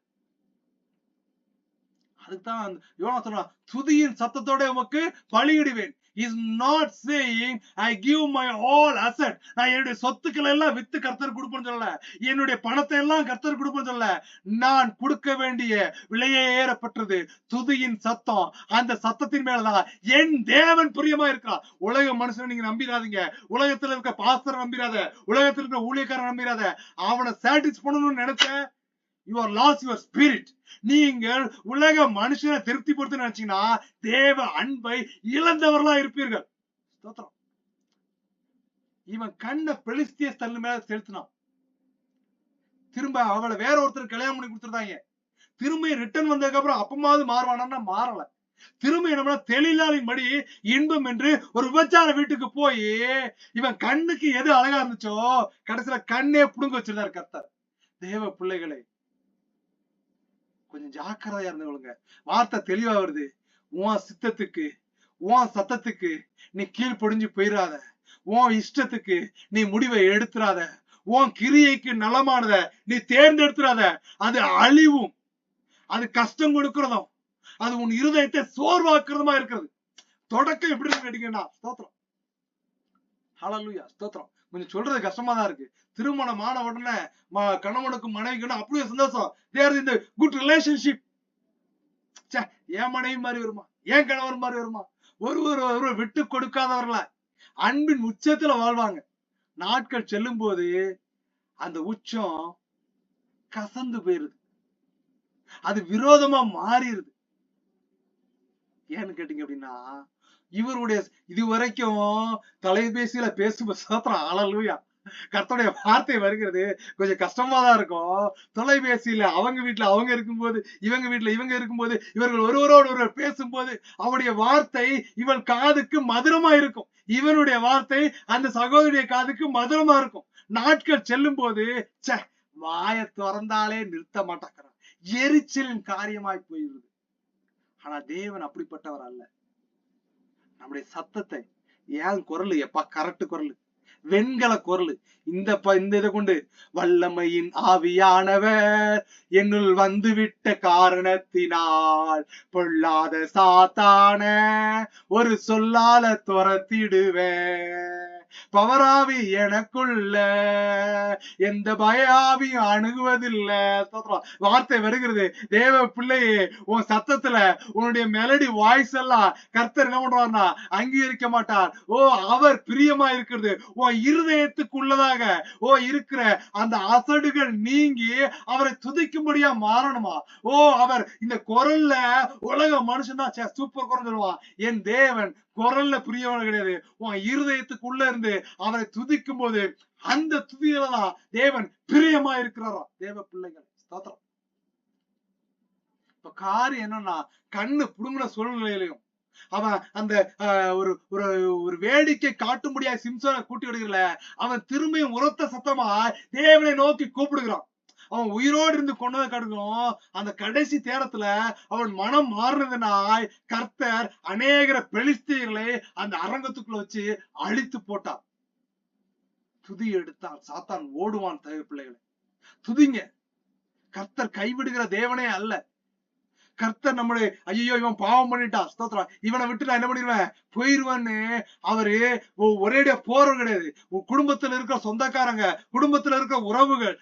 அதுதான் யோனா சொல்றான், துதியின் சத்தத்தோட உமக்கு பலியிடுவேன். is not saying I give my all asset. நான் என்னுடைய சொத்துக்களை எல்லாம் வித்து கர்த்தர் கொடுப்பேன்னு சொல்லல, என்னுடைய பணத்தை எல்லாம் கர்த்தர் கொடுப்பேன்னு சொல்லல. நான் கொடுக்க வேண்டிய விலையேறப்பட்டது துதியின் சத்தம். அந்த சத்தத்தின் மேலதான் என் தேவன் பிரியமா இருக்கிறார். உலக மனுஷனை நீங்க நம்பிடாதீங்க, உலகத்துல இருக்க பாஸ்டர் நம்பிடாத, உலகத்துல இருக்க ஊழியக்காரன் நம்பிடாத. அவனை சாட்டிஸ் பண்ணணும்னு நினைச்ச you are lost your spirit. நீங்கள் உலக மனுஷனை திருப்திப்படுத்த நினைச்சீங்கன்னா தேவ அன்பை இழந்தவர்களா இருப்பீர்கள். இவன் கண்ண பெலிஸ்திய ஸ்தல் மேல செலுத்தினான். திரும்ப அவளை வேற ஒருத்தர் கல்யாணம் பண்ணி கொடுத்துருந்தாங்க. திரும்ப ரிட்டர்ன் வந்ததுக்கு அப்புறம் அப்பமாவது மாறுவானா, மாறல. திரும்ப என்ன தெளிலாளின் படி இன்பம் என்று ஒரு விபச்சார வீட்டுக்கு போய் இவன் கண்ணுக்கு எது அழகா இருந்துச்சோ கடைசியில கண்ணே புடுங்க வச்சிருந்தாரு கர்த்தர். தேவ பிள்ளைகளை கொஞ்சம் ஜாக்கிரதையா இருந்தவங்க. வார்த்தை தெளிவா வருது. உன் சித்தத்துக்கு உன் சத்தத்துக்கு நீ கீழ்ப்படிஞ்சு போயிடாத. உன் இஷ்டத்துக்கு நீ முடிவை எடுத்துறாத. உன் கிரியைக்கு நலமானத நீ தேர்ந்தெடுத்துறாத. அது அழிவும், அது கஷ்டம் கொடுக்கிறதும், அது உன் இருதயத்தை சோர்வாக்குறதுமா இருக்கிறது. தொடக்கம் எப்படி இருக்கு கேட்டீங்கன்னா ஸ்தோத்திரம், ஹல்லேலூயா, ஸ்தோத்திரம். கொஞ்சம் சொல்றது கஷ்டமா தான் இருக்கு. திருமணம் ஆன உடனே கணவனுக்கும் மனைவிக்கும் அப்படியே சந்தோஷம், தேர் இந்த குட் ரிலேஷன்ஷிப். என் மனைவி மாதிரி வருமா, என் கணவர் மாதிரி வருமா, ஒருவர் விட்டு கொடுக்காதவர்கள அன்பின் உச்சத்துல வாழ்வாங்க. நாட்கள் செல்லும் போது அந்த உச்சம் கசந்து போயிருது, அது விரோதமா மாறிடுது. ஏன்னு கேட்டீங்க அப்படின்னா, இவருடைய இதுவரைக்கும் தொலைபேசியில பேசும்போது சோத்திரம், ஹல்லேலூயா, கர்த்தருடைய வார்த்தை வருகிறது கொஞ்சம் கஷ்டமா தான் இருக்கும். தொலைபேசியில அவங்க வீட்டுல அவங்க இருக்கும்போது, இவங்க வீட்டுல இவங்க இருக்கும்போது, இவர்கள் ஒருவரோடு ஒருவர் பேசும்போது அவருடைய வார்த்தை இவள் காதுக்கு மதுரமா இருக்கும், இவனுடைய வார்த்தை அந்த சகோதரிய காதுக்கு மதுரமா இருக்கும். நாட்கள் செல்லும் போது வாய திறந்தாலே நிறுத்த மாட்டாக்கிறான், எரிச்சலின் காரியமாய் போயிருது. ஆனா தேவன் அப்படிப்பட்டவர் அல்ல. நம்முடைய சத்தத்தை, ஏன் குரல் எப்பா கரெக்ட் குரல், வெண்கல குரல், இந்த இதை கொண்டு வல்லமையின் ஆவியானவர் என்னுள் வந்துவிட்ட காரணத்தினால் பொல்லாத சாத்தான ஒரு சொல்லால துரத்திடுவேன். பவராவி எனக்குள்ள எந்த பயாவியும் அணுகுவதில்லை. வார்த்தை வருகிறது. தேவ பிள்ளையே, உன் சத்தத்துல உன்னுடைய மெலடி வாய்ஸ் எல்லாம் கர்த்தர் என்ன பண்றாருன்னா அங்கீகரிக்க மாட்டார். அவர் பிரியமா இருக்கிறது உன் இருதயத்துக்குள்ளதாக இருக்கிற அந்த அசடுகள் நீங்கி அவரை துதிக்கும்படியா மாறணுமா. அவர் இந்த குரல்ல உலக மனுஷன் தான் சூப்பர் குரல் சொல்லுவான். என் தேவன் குரல்ல பிரியவன் கிடையாது. உன் இருதயத்துக்குள்ள இருந்து அவரை துதிக்கும் போது அந்த துதியில தான் தேவன் பிரியமா இருக்கிறாரா. தேவ பிள்ளைகள் ஸ்தோத்திரம். இப்ப காரியம் என்னன்னா, கண்ணு புடுங்கின சூழ்நிலையிலையும் அவன் அந்த ஒரு வேடிக்கை காட்டும்படியா சிம்சோனை கூட்டி விடுகிறல, அவன் திரும்பியும் உரத்த சத்தமா தேவனை நோக்கி கூப்பிடுகிறான். அவன் உயிரோடு இருந்து கொண்டதை காட்டுகிறோம். அந்த கடைசி நேரத்துல அவன் மனம் மாறினதுனாய் கர்த்தர் அநேகர பெலிஸ்தீயர்களை அந்த அரங்கத்துக்குள்ள வச்சு அழித்து போட்டார். துதி எடுத்தால் சாத்தான் ஓடுவான். தேவ பிள்ளைகளை துதிங்க. கர்த்தர் கைவிடுகிற தேவனே அல்ல. கர்த்தர் நம்முடைய ஐயோ இவன் பாவம் பண்ணிட்டான், ஸ்தோத்திரம், இவனை விட்டு நான் என்ன பண்ணிடுவேன் போயிருவேன்னு அவரு ஒரேடியா போறது கிடையாது. குடும்பத்துல இருக்கிற சொந்தக்காரங்க, குடும்பத்துல இருக்கிற உறவுகள்,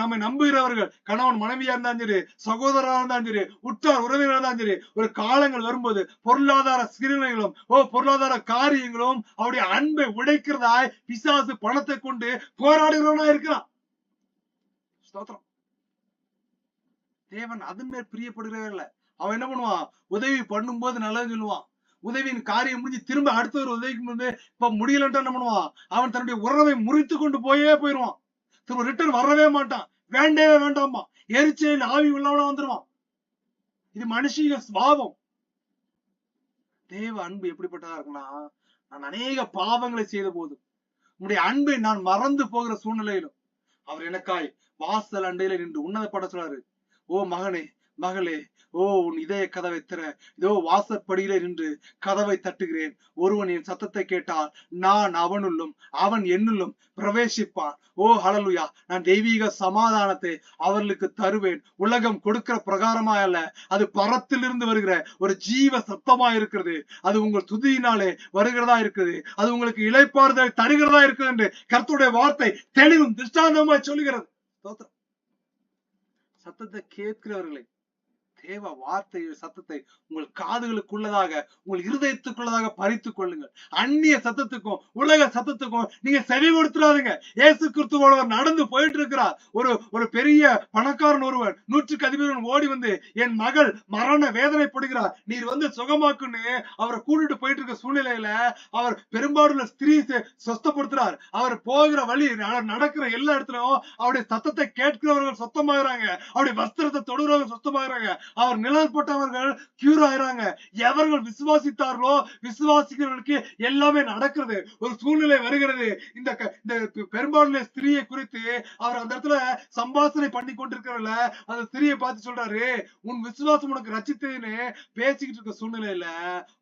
நம்ம நம்புகிறவர்கள், கணவன் மனைவியா இருந்தாலும் சரி, சகோதரா இருந்தாலும் சரி, உற்றார் உறவினரா இருந்தாலும் சரி, ஒரு காலங்கள் வரும்போது பொருளாதார சிறுநிலைகளும் பொருளாதார காரியங்களும் அவருடைய அன்பை உடைக்கிறதாய் பிசாசு பணத்தை கொண்டு போராடுகிறவனா இருக்கிறான். ஸ்தோத்திரம். தேவன் அதன் மேல் பிரியப்படுகிறவர்கள அவன் என்ன பண்ணுவான், உதவி பண்ணும் போது நல்லது சொல்லுவான். உதவியின் காரியம் முடிஞ்சு திரும்ப அடுத்த ஒரு உதவிக்கு முன்பு இப்ப முடியலன்ட்டு என்ன பண்ணுவான், அவன் தன்னுடைய உறவை முறித்து கொண்டு போயிடுவான். திரும்ப ரிட்டர்ன் வரவே மாட்டான். வேண்டவே வேண்டாமா, எரிச்சல் ஆவி உள்ளவனா வந்துருவான். இது மனுஷிக சுபாவம். தேவ அன்பு எப்படிப்பட்டதா இருக்குன்னா, நான் அநேக பாவங்களை செய்த போது உன்னுடைய அன்பை நான் மறந்து போகிற சூழ்நிலையிலும் அவர் எனக்காய் வாசல் அண்டையில நின்று உன்னதப்பட சொல்றாரு. மகனே மகளே, உன் இதய கதவை திற, இதோ வாசற்படியிலே நின்று கதவை தட்டுகிறேன். ஒருவன் என் சத்தத்தை கேட்டால் நான் அவனுள்ளும் அவன் என்னுள்ளும் பிரவேசிப்பான். ஹல்லேலூயா. நான் தெய்வீக சமாதானத்தை அவர்களுக்கு தருவேன். உலகம் கொடுக்கிற பிரகாரமா அல்ல, அது பரத்திலிருந்து வருகிற ஒரு ஜீவ சத்தமா இருக்கிறது. அது உங்கள் துதியினாலே வருகிறதா இருக்குது. அது உங்களுக்கு இளைப்பாறுதலை தருகிறதா இருக்குது என்று கர்த்தருடைய வார்த்தை தெளிவும் திருஷ்டாந்தமாய் சொல்லுகிறது. சத்தத்தை கேட்கிறவர்களை, தேவ வார்த்தை சத்தத்தை உங்கள் காதுகளுக்குள்ளதாக, உங்கள் இருதயத்துக்குள்ளதாக பறித்துக் கொள்ளுங்கள். அந்நிய சத்தத்துக்கும் உலக சத்தத்துக்கும் நீங்க செவி கொடுத்துடாதுங்க. இயேசு கிறிஸ்துவோட நடந்து போயிட்டு இருக்கிறார். ஒரு பெரிய பணக்காரன் ஒருவன், 100க்கு அதிபர் ஓடி வந்து, என் மகள் மரண வேதனைப்படுகிறார், நீர் வந்து சுகமாக்குன்னு அவரை கூட்டிட்டு போயிட்டு இருக்க சூழ்நிலையில அவர் பெரும்பாலுள்ள ஸ்திரீ சொஸ்தப்படுத்துறார். அவர் போகிற வழி, நடக்கிற எல்லா இடத்துலயும் அவருடைய சத்தத்தை கேட்கிறவர்கள் சொத்தமாகறாங்க, அவருடைய வஸ்திரத்தை தொடுறவர்கள் சொத்தமாகறாங்க. அவர் நிழல் போட்டவர்கள் கியூர் ஆயிராங்க. எவர்கள் விசுவாசித்தார்களோ விசுவாசிக்கிறவர்களுக்கு எல்லாமே நடக்கிறது. ஒரு சூழ்நிலை வருகிறது. இந்த பெரும்பான்மை ஸ்திரியை குறித்து அவர் அந்த இடத்துல சம்பாஷணை பண்ணி கொண்டிருக்கிறவர்கள அந்த ஸ்திரியை பார்த்து சொல்றாரு, உன் விசுவாசம் உனக்கு ரட்சித்ததுன்னு பேசிக்கிட்டு இருக்க சூழ்நிலையில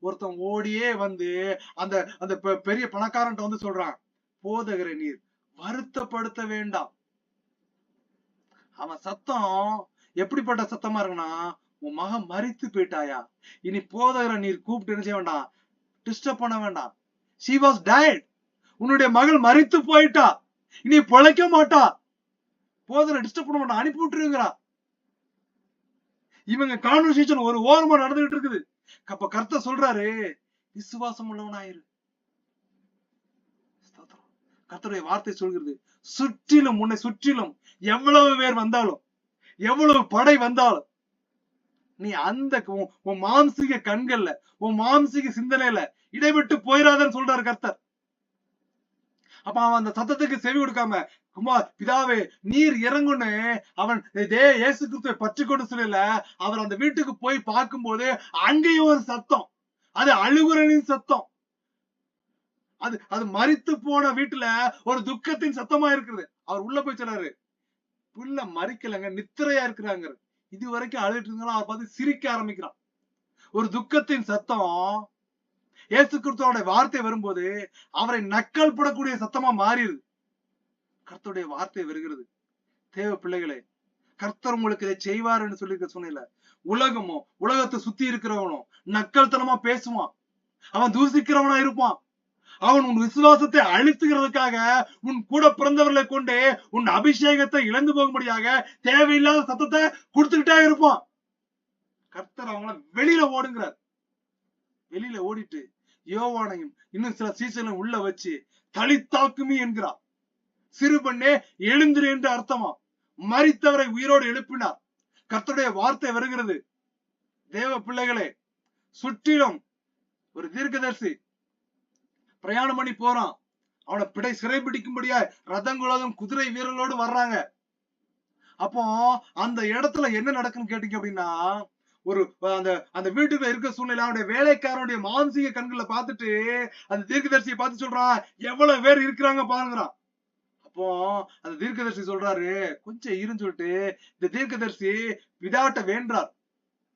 ஒருத்தன் ஓடியே வந்து அந்த அந்த பெரிய பணக்காரன்ட்ட வந்து சொல்றான், போதகரே நீர் வருத்தப்படுத்த வேண்டாம். அவன் சத்தம் எப்படிப்பட்ட சத்தமா இருக்குன்னா, உன் மகன் மரித்து போயிட்டாயா, இனி போதகரை நீர் கூப்பிட்டு என்ன செய்ய வேண்டாம், டிஸ்டர்ப் பண்ண வேண்டாம். she was died. உன்னுடைய மகள் மரித்து போயிட்டா, இனி பிழைக்க மாட்டா, போதகரை டிஸ்டர்ப் பண்ண மாட்டான், அனுப்பி விட்டுருங்கிறா. இவங்க கான்வர்சேஷன் ஒரு ஓரமா நடந்துகிட்டு இருக்குது. அப்ப கர்த்தர் சொல்றாரு, விசுவாசம் உள்ளவனாயிரு. கர்த்தருடைய வார்த்தை சொல்கிறது, சுற்றிலும் உன்னை சுற்றிலும் எவ்வளவு பேர் வந்தாலும் எவ்வளவு படை வந்தாலும் நீ அந்த உன் மாம்சீக கண்கள்ல உன் மாம்சீக சிந்தனையில இடைவிட்டு போயிடாதன்னு சொல்றாரு கர்த்தர். அப்ப அவன் அந்த சத்தத்துக்கு செவி கொடுக்காம, குமார் பிதாவே நீர் இறங்குன்னு அவன் இயேசு கிறிஸ்துவை பற்றி கொண்டு சொல்லல. அவர் அந்த வீட்டுக்கு போய் பார்க்கும் போது அங்கேயும் ஒரு சத்தம், அது அழுகுறனின் சத்தம். அது மரித்து போன வீட்டுல ஒரு துக்கத்தின் சத்தமா இருக்குது. அவர் உள்ள போய் சொல்றாரு, புள்ள மறிக்கலங்க, நித்திரையா இருக்கிறாங்க. இது வரைக்கும் அழுதுட்டு இருந்தாலும் அவர் பார்த்து சிரிக்க ஆரம்பிக்கிறான். ஒரு துக்கத்தின் சத்தம் இயேசு கிறிஸ்துவோட வார்த்தை வரும்போது அவரை நக்கல் படக்கூடிய சத்தமா மாறிடுது. கர்த்தருடைய வார்த்தை வருகிறது. தேவ பிள்ளைகளே, கர்த்தர் உங்களுக்கு இதை செய்வாருன்னு சொல்லி சொன்னீங்கல்ல, உலகமும் உலகத்தை சுத்தி இருக்கிறவனும் நக்கல் தனமா பேசுவான், அவன் தூசிக்கிறவனா இருப்பான். அவன் உன் விசுவாசத்தை அழித்துகிறதுக்காக உன் கூட பிறந்தவர்களை கொண்டு உன் அபிஷேகத்தை இழந்து போகும்படியாக தேவையில்லாத சத்தத்தை கொடுத்துக்கிட்டே இருப்பான். கர்த்தர் அவங்கள வெளியில ஓடுங்கிறார். வெளியில ஓடிட்டு யோவானையும் இன்னும் சில சீசனையும் உள்ள வச்சு தளித்தாக்குமி என்கிறார். சிறுபண்ணே எழுந்திரு என்று அர்த்தமா. மரித்தவரை உயிரோடு எழுப்பினார். கர்த்தருடைய வார்த்தை வருகிறது. தேவ பிள்ளைகளே, சுற்றிலும் ஒரு தீர்க்கதரிசி பிரயாணம் பண்ணி போறான். அவனை சிறை பிடிக்கும்படியா ரதங்களோடும் குதிரை வீரர்களோடு வர்றாங்க. அப்போ அந்த இடத்துல என்ன நடக்குன்னு கேட்டீங்க அப்படின்னா, ஒரு அந்த வீட்டுக்குள்ள இருக்க சூழ்நிலை அவனுடைய வேலைக்காரனுடைய மானசீக கண்களை பார்த்துட்டு அந்த தீர்க்கதரிசியை பார்த்து சொல்றான், எவ்வளவு பேர் இருக்கிறாங்க பாருங்கிறான். அப்போ அந்த தீர்க்கதரிசி சொல்றாரு, கொஞ்சம் இருன்னு சொல்லிட்டு இந்த தீர்க்கதரிசி பிதாட்ட வேண்டார்,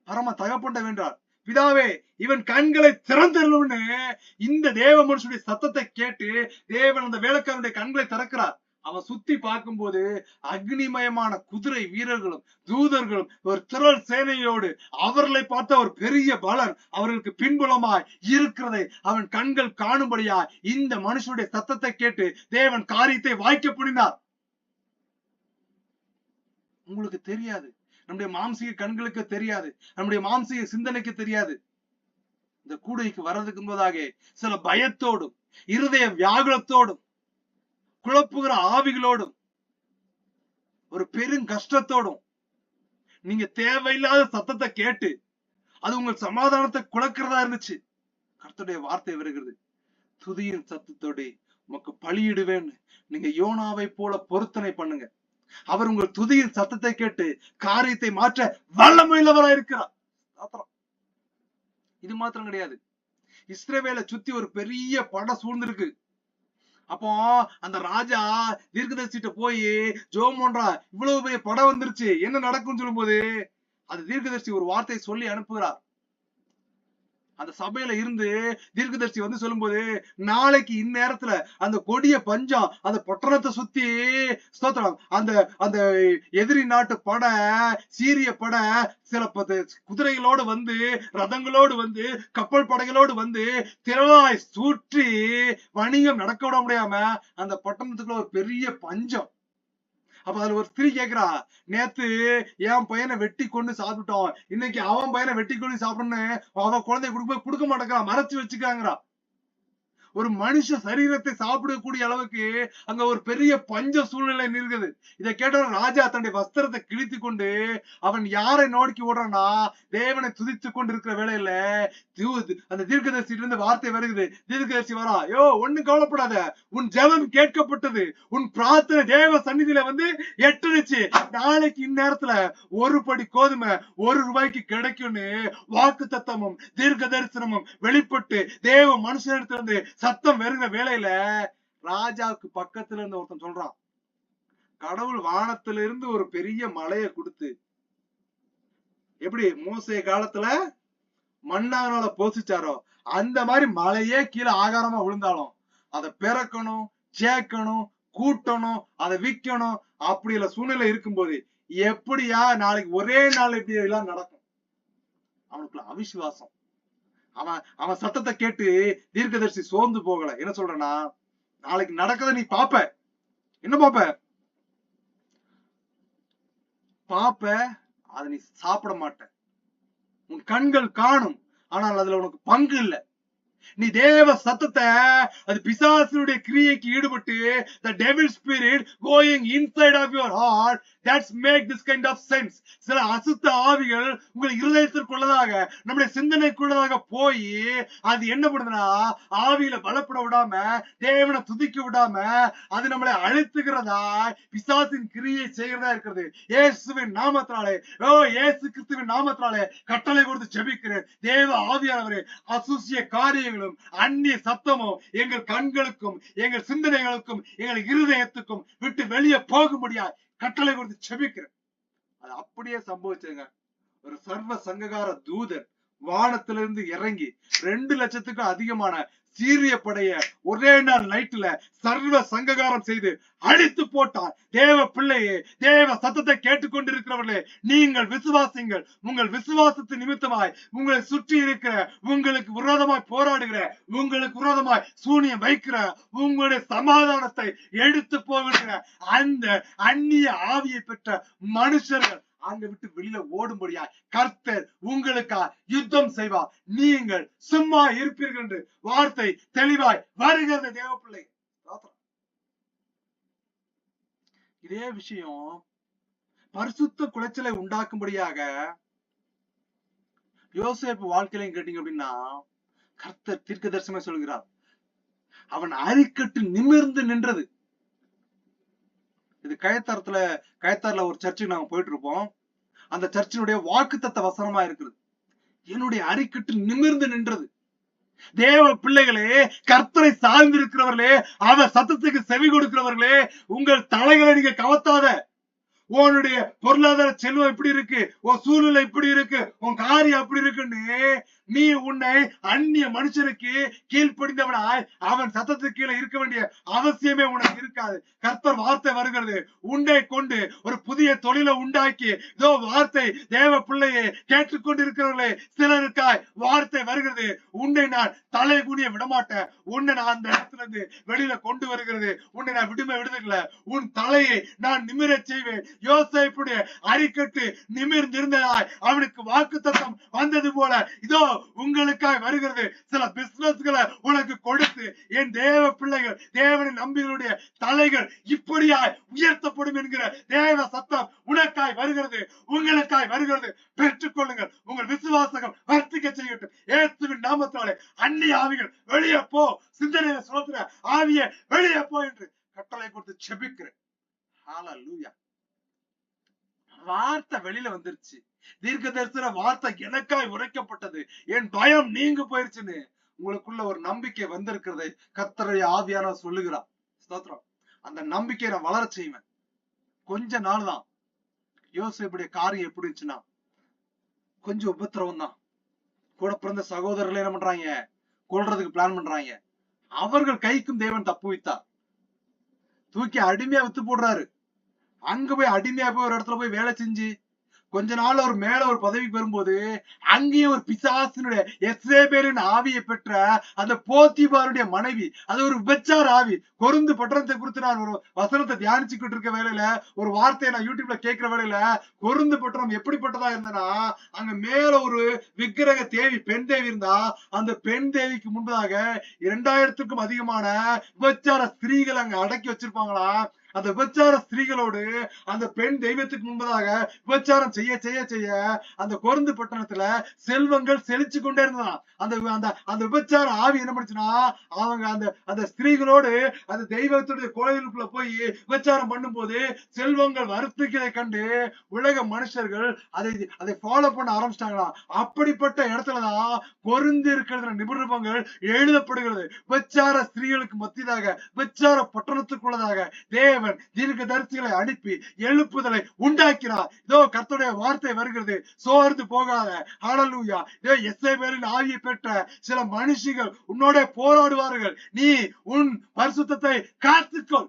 பரம தகப்பண்ட வேண்டார். பிதாவே இவன் கண்களை திறந்தருளும்னு இந்த தேவ மனுஷனுடைய சத்தத்தை கேட்டு தேவன் அந்த வேலைக்காரனுடைய கண்களை திறக்கிறார். அவன் சுத்தி பார்க்கும்போது அக்னிமயமான குதிரை வீரர்களும் தூதர்களும் ஒரு திரள் சேனையோடு அவர்களை பார்த்த ஒரு பெரிய பலன் அவர்களுக்கு பின்புலமாய் இருக்கிறதை அவன் கண்கள் காணும்படியா இந்த மனுஷனுடைய சத்தத்தை கேட்டு தேவன் காரியத்தை வாய்க்க பண்ணினார். உங்களுக்கு தெரியாது, நம்முடைய மாம்சீக கண்களுக்கு தெரியாது, நம்முடைய மாம்சீக சிந்தனைக்கு தெரியாது. இந்த கூடைக்கு வர்றதுக்கு முன்பதாக சில பயத்தோடும் இருதய வியாகுலத்தோடும் குழப்புகிற ஆவிகளோடும் ஒரு பெரும் கஷ்டத்தோடும் நீங்க தேவையில்லாத சத்தத்தை கேட்டு அது உங்கள் சமாதானத்தை குலைக்கிறதா இருந்துச்சு. கர்த்தருடைய வார்த்தை வருகிறது, துதியின் சத்தத்தோட உமக்கு பலியிடுவேன்னு நீங்க யோனாவை போல பொருத்தனை பண்ணுங்க. அவர் உங்கள் துதியின் சத்தத்தை கேட்டு காரியத்தை மாற்ற வல்லமையுள்ளவராயிருக்கிறார். இது மாத்திரம் கிடையாது, இஸ்ரவேலை சுத்தி ஒரு பெரிய படம் சூழ்ந்திருக்கு. அப்போ அந்த ராஜா தீர்க்கதரிசிட்ட போய் ஜெபம் பண்றா, இவ்வளவு பெரிய படம் வந்துருச்சு, என்ன நடக்கும்னு சொல்லும் போது அந்த தீர்க்கதரிசி ஒரு வார்த்தை சொல்லி அனுப்புகிறார். அந்த சபையில இருந்து தீர்க்கதரிசி வந்து சொல்லும் போது, நாளைக்கு இந்நேரத்துல அந்த கொடிய பஞ்சம் அந்த பட்டணத்தை சுத்தி ஸ்தோத்திரம் அந்த அந்த எதிரி நாட்டு படை சீரிய படை சில குதிரைகளோடு வந்து ரதங்களோடு வந்து கப்பல் படைகளோடு வந்து திரளாய் சுற்றி வணிகம் நடக்க விட முடியாம அந்த பட்டணத்துக்குள்ள ஒரு பெரிய பஞ்சம். அப்ப அதுல ஒரு ஸ்திரீ கேக்குறா, நேத்து என் பையனை வெட்டி கொண்டு சாப்பிட்டோம், இன்னைக்கு அவன் பையனை வெட்டி கொண்டு சாப்பிடணும்னு அவன் குழந்தைய கொடுக்க மாட்டேங்கிறான், மறைச்சு வச்சுக்காங்கிறா. ஒரு மனுஷ சரீரத்தை சாப்பிடக்கூடிய அளவுக்கு அங்க ஒரு பெரிய பஞ்ச சூழ்நிலை இருக்குது. இதை கேட்ட ராஜா தன்னுடைய வஸ்திரத்தை கிழித்து கொண்டு அவன் யாரை நோக்கி ஓடுறான்னா தேவனை துதித்து கொண்டு இருக்கிற வேளையில அந்த தீர்க்கதரிசியில இருந்து வார்த்தை வருகிறது. தீர்க்கதரிசி வரா, யோ ஒண்ணும் கவலைப்படாத, உன் ஜெபம் கேட்கப்பட்டது, உன் பிரார்த்தனை தேவ சந்நிதியில வந்து எட்டுனுச்சு. நாளைக்கு இந்நேரத்துல ஒரு படி கோதுமை ₹1 கிடைக்கும்னு வாக்கு தத்தமும் தீர்க்க தரிசனமும் வெளிப்பட்டு தேவ மனுஷனிடத்துல இருந்து சத்தம் வருகிற வேளையில ராஜாவுக்கு பக்கத்துல இருந்து ஒருத்தன் சொல்றான், கடவுள் வானத்துல இருந்து ஒரு பெரிய மலையை கொடுத்து, எப்படி மோசே காலத்துல மண்ணானால போசிச்சாரோ அந்த மாதிரி மலையே கீழே ஆகாரமா விழுந்தாலும் அதை பிறக்கணும், சேர்க்கணும், கூட்டணும், அதை விற்கணும், அப்படி இல்ல சூழ்நிலை இருக்கும்போது எப்படியா நாளைக்கு ஒரே நாள் இப்படி எல்லாம் நடக்கும்? அவனுக்குள்ள அவிசுவாசம். அவன் சத்தத்தை கேட்டு தீர்க்கதரிசி சோர்ந்து போகல. என்ன சொல்றனா, நாளைக்கு நடக்கத நீ பாப்ப. என்ன பாப்ப, அதை நீ சாப்பிட மாட்ட. உன் கண்கள் காணும், ஆனால் அதுல உனக்கு பங்கு இல்லை. நீ தேவ சத்தத்தை, அது பிசாசுடைய கிரியைக்கு ஈடுபட்டு the devil spirit going inside of your heart, that's make this kind of sense. சில அசுத்த ஆவிகள் உங்கள் இருதயத்திற்குள்ளதாக நம்முடைய சிந்தனைக்குள்ளதாக போய் அது என்ன பண்ணுதுன்னா ஆவியில பலப்பட விடாம தேவனை துதிக்க விடாம அது நம்மளை அழுத்துகிறதா பிசாசின் கிரியை செய்கிறதா இருக்கிறது. இயேசுவின் நாமத்தினாலே, இயேசு கிறிஸ்துவின் நாமத்தினாலே கட்டளை கொடுத்து ஜெபிக்கிறேன். தேவ ஆவியானவரே, அசுசிய காரியங்களும் அந்நிய சத்தமும் எங்கள் கண்களுக்கும் எங்கள் சிந்தனைகளுக்கும் எங்கள் இருதயத்துக்கும் விட்டு வெளியே போக முடியாது கட்டளை கொடுத்து ஜெபிக்கிறேன். அது அப்படியே சம்பவிச்சுங்க. ஒரு சர்வ சங்ககார தூதர் வானத்திலிருந்து இறங்கி 2 லட்சத்துக்கும் அதிகமான சீரிய படைய ஒரே நாள் நைட்ல சர்வ சங்ககாரம் செய்து அழித்து போட்டார். தேவ பிள்ளையே, தேவ சத்தத்தை கேட்டுக்கொண்டிருக்கிறவர்களே, நீங்கள் விசுவாசிங்கள். உங்கள் விசுவாசத்து நிமித்தமாய் உங்களை சுற்றி இருக்கிற, உங்களுக்கு விரோதமாய் போராடுகிற, உங்களுக்கு விரோதமாய் சூனியம் வைக்கிற, உங்களுடைய சமாதானத்தை எடுத்து போகிற அந்த அந்நிய ஆவியை பெற்ற மனுஷர்கள் அங்க விட்டு வெளியில ஓடும்படியா கர்த்தர் உங்களுக்கா யுத்தம் செய்வார். நீங்கள் சும்மா இருப்பீர்கள் என்று வார்த்தை தெளிவாய் வருகிறது. தேவ பிள்ளை, இதே விஷயம் பரிசுத்த குலைச்சலை உண்டாக்கும்படியாக யோசேப்பு வாழ்க்கையிலையும் கேட்டீங்க அப்படின்னா கர்த்தர் தீர்க்க தரிசனமா சொல்கிறார், அவன் அரிக்கட்டு நிமிர்ந்து நின்றது. இது கயத்தாறுல ஒரு சர்ச்சுக்கு நாங்க போயிட்டு இருப்போம். அந்த சர்ச்சினுடைய வாக்குத்தத்த வசனமா இருக்குது, என்னுடைய அரிக்கட்டு நிமிர்ந்து நின்றது. தேவ பிள்ளைகளே, கர்த்தரை சார்ந்திருக்கிறவர்களே, அவர் சத்தத்துக்கு செவி கொடுக்கிறவர்களே, உங்கள் தலைகளை நீங்க கவத்தாத. உன்னுடைய பொருளாதார செல்வம் இப்படி இருக்கு, உன் சூழ்நிலை இப்படி இருக்கு, உன் காரியம் அப்படி இருக்குன்னு நீ உன்னை அந்நிய மனுஷனுக்கு கீழ்ப்படிந்தவனாய் அவன் சத்தத்துக்கு கீழே இருக்க வேண்டிய அவசியமே உனக்கு இருக்காது. கர்த்தர் வார்த்தை வருகிறது, உன்னை கொண்டு ஒரு புதிய தொழிலை உண்டாக்கி இதோ வார்த்தை தேவ பிள்ளையை கேட்டுக்கொண்டிருக்கிறவர்களே, சிலருக்காய் வார்த்தை வருகிறது. உன்னை நான் தலை குனிய விடமாட்டேன். உன்னை நான் அந்த இடத்துல இருந்து வெளியில கொண்டு வருகிறது. உன்னை நான் விடுதலை, உன் தலையை நான் நிமிரச் செய்வேன். யோசேப்புடைய அரிக்கட்டு நிமிர்ந்திருந்ததாய் அவனுக்கு வாக்குத்தத்தம் வந்தது போல இதோ உங்களுக்காய் வருகிறது. சில பிசினஸ்களை உனக்கு கொடுத்து என் தேவ பிள்ளைகள், தேவனை நம்பிகளுடைய தலைகள் இப்படியாய் உயர்த்தப்படும் என்கிற தேவ சத்தம் உனக்காய் வருகிறது, உங்களுக்காய் வருகிறது. பெற்றுக்கொள்ளுங்கள். உங்கள் விசுவாசம் வர்த்திக்க செய்யட்டும். இயேசுவின் நாமத்தாலே அந்நிய ஆவிகள் வெளியே போ, சிந்தனையில சொல்ற ஆவியை வெளியே போ என்று கட்டளை கொடுத்து ஜெபிக்கிறேன். ஹல்லேலூயா. வார்த்தை வெளியில வந்துருச்சு. தீர்க்க தரிசன வார்த்தை எனக்காய் உரைக்கப்பட்டது. என் பயம் நீங்க போயிருச்சுன்னு உங்களுக்குள்ள ஒரு நம்பிக்கை வந்திருக்கிறதை கர்த்தருடைய ஆவியானவர் சொல்லுகிறார். ஸ்தோத்திரம். அந்த நம்பிக்கையை நான் வளர செய்வேன். கொஞ்ச நாள் தான். யோசேப்புடைய காரியம் எப்படி இருந்துச்சுன்னா கொஞ்சம் உபத்திரவம் தான். கூட பிறந்த சகோதரர்கள் என்ன பண்றாங்க, கொல்றதுக்கு பிளான் பண்றாங்க. அவர்கள் கைக்கும் தேவன் தப்பு வைத்தார். தூக்கி அடிமையா வித்து போடுறாரு. அங்க போய் அடிமையா போய் ஒரு இடத்துல போய் வேலை செஞ்சு கொஞ்ச நாள் ஒரு மேல ஒரு பதவி பெறும்போது அங்கேயும் ஒரு பிசாசினுடைய எஸ்ரேபேலின் ஆவியை பெற்ற அந்த போத்திபாருடைய மனைவி, அது ஒரு விபச்சார ஆவி. கொருந்து பட்டணத்தை குறித்து நான் ஒரு வசனத்தை தியானிச்சுக்கிட்டு இருக்க வேலையில, ஒரு வார்த்தையை நான் யூடியூப்ல கேட்கிற வேலையில, கொருந்து பட்டணம் எப்படிப்பட்டதா இருந்தனா, அங்க மேல ஒரு விக்கிரக தேவி, பெண் தேவி இருந்தா, அந்த பெண் தேவிக்கு முன்பதாக 2000க்கும் அதிகமான விபச்சார ஸ்திரீகள் அங்க அடக்கி வச்சிருப்பாங்களா. அந்த விபச்சார ஸ்திரீகளோடு அந்த பெண் தெய்வத்துக்கு முன்பதாக விபச்சாரம் செய்ய செய்ய செய்ய அந்த கொருந்து பட்டணத்துல செல்வங்கள் செழிச்சு கொண்டே இருந்தான். அந்த அந்த அந்த விபச்சார ஆவி என்ன பண்ணுச்சுன்னா, அவங்க அந்த அந்த ஸ்திரீகளோடு அந்த தெய்வத்துடைய கோயிலுக்குள்ள போய் விபச்சாரம் பண்ணும் போது செல்வங்கள் வருத்திக்கிறதை கண்டு உலக மனுஷர்கள் அதை அதை ஃபாலோ பண்ண ஆரம்பிச்சிட்டாங்களாம். அப்படிப்பட்ட இடத்துலதான் கொருந்து இருக்கிற நிபுணர்கள் எழுதப்படுகிறது. விபச்சார ஸ்திரீகளுக்கு மத்தியதாக, விபச்சார பட்டணத்துக்குள்ளதாக தேவன் தீர்க்கதரிசிகளை அனுப்பி எழுப்புதலை உண்டாக்கிறார். இதோ கர்த்தருடைய வார்த்தை வருகிறது, சோர்ந்து போகாத. ஹல்லேலூயா. இதோ எசேபேலின் ஆவியை பெற்ற சில மனுஷிகள் உன்னோட போராடுவார்கள். நீ உன் பரிசுத்தத்தை காத்துக்கொள்.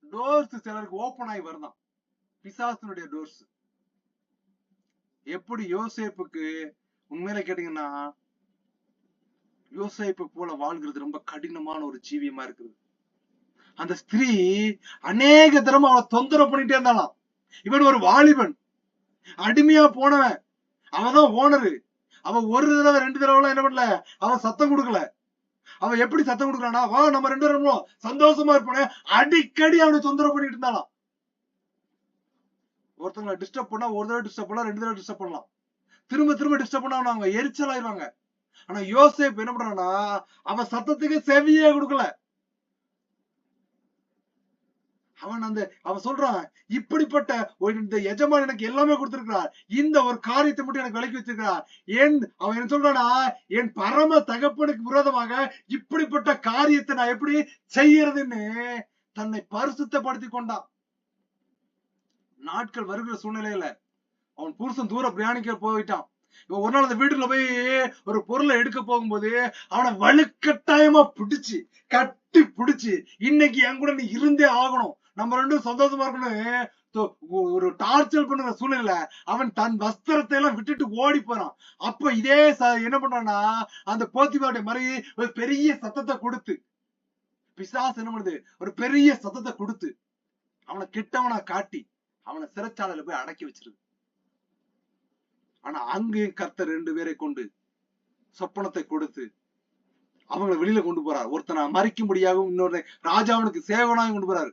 டோர்ஸ் சிலருக்கு ஓபன் ஆகி வருதான், பிசாசனுடைய டோர்ஸ். எப்படி யோசேப்புக்கு உண்மையில கேட்டீங்கன்னா, யோசேப்பு போல வாழ்கிறது ரொம்ப கடினமான ஒரு ஜீவியமா இருக்குது. அந்த ஸ்திரீ அநேக தரம் அவளை தொந்தரவு பண்ணிட்டே இருந்தாலாம். இவன் ஒரு வாலிபன், அடிமையா போனவன், அவன்தான் ஓனரு. அவன் ஒரு தடவை 2 தடவை என்ன பண்ணல, அவன் சத்தம் கொடுக்கல. அவன் எப்படி சத்தம் கொடுக்கறானா, வா நம்ம 2 பேரும் சந்தோஷமா இருப்போம், அடிக்கடி அவனை தொந்தரவு பண்ணிட்டு இருந்தாலாம். ஒருத்தவங்களை டிஸ்டர்ப் பண்ணா ஒரு தடவை டிஸ்டர்ப் பண்ணலாம், 2 தடவை டிஸ்டர்ப் பண்ணலாம், திரும்ப திரும்ப டிஸ்டர்ப் பண்ணா அவங்க எரிச்சல் ஆயிடுவாங்க. ஆனா யோசேப்பு என்ன பண்றானா, அவன் சத்தத்துக்கு செவியே கொடுக்கல. அவன் சொல்றான், இப்படிப்பட்ட இந்த எஜமான் எனக்கு எல்லாமே கொடுத்திருக்கிறார், இந்த ஒரு காரியத்தை மட்டும் எனக்கு விலக்கி வச்சிருக்கிறார். அவன் என்ன சொல்றானா, என் பரம தகப்பனுக்கு விரோதமாக இப்படிப்பட்ட காரியத்தை நான் எப்படி செய்யறதுன்னு தன்னை பரிசுத்தப்படுத்தி கொண்டான். நாட்கள் வருகிற சூழ்நிலையில அவன் புருஷன் தூர பிரயாணிக்க போயிட்டான். இவன் ஒரு நாள் அந்த வீட்டுல போய் ஒரு பொருளை எடுக்க போகும்போது அவனை வலுக்கட்டாயமா பிடிச்சு கட்டி பிடிச்சு, இன்னைக்கு என் கூட நீ இருந்தே ஆகணும், நம்ம 2 சந்தோஷமா இருக்கணும், ஒரு டார்ச்சர் பண்ணுற சூழ்நிலை. அவன் தன் வஸ்திரத்தை எல்லாம் விட்டுட்டு ஓடி போறான். அப்ப இதே என்ன பண்றான்னா, அந்த போத்திபாருடைய மனைவி ஒரு பெரிய சத்தத்தை கொடுத்து, பிசாசு என்ன பண்ணுது, ஒரு பெரிய சத்தத்தை கொடுத்து அவனை கெட்டவனா காட்டி அவனை சிறைச்சாலையில போய் அடக்கி வச்சிருது. ஆனா அங்கேயும் கர்த்தர் 2 பேரை கொண்டு சொப்பனத்தை கொடுத்து அவங்களை வெளியில கொண்டு போறார். ஒருத்தனை மறிக்கும்படியாகவும் இன்னொரு ராஜாவனுக்கு சேவனாகவும் கொண்டு போறாரு.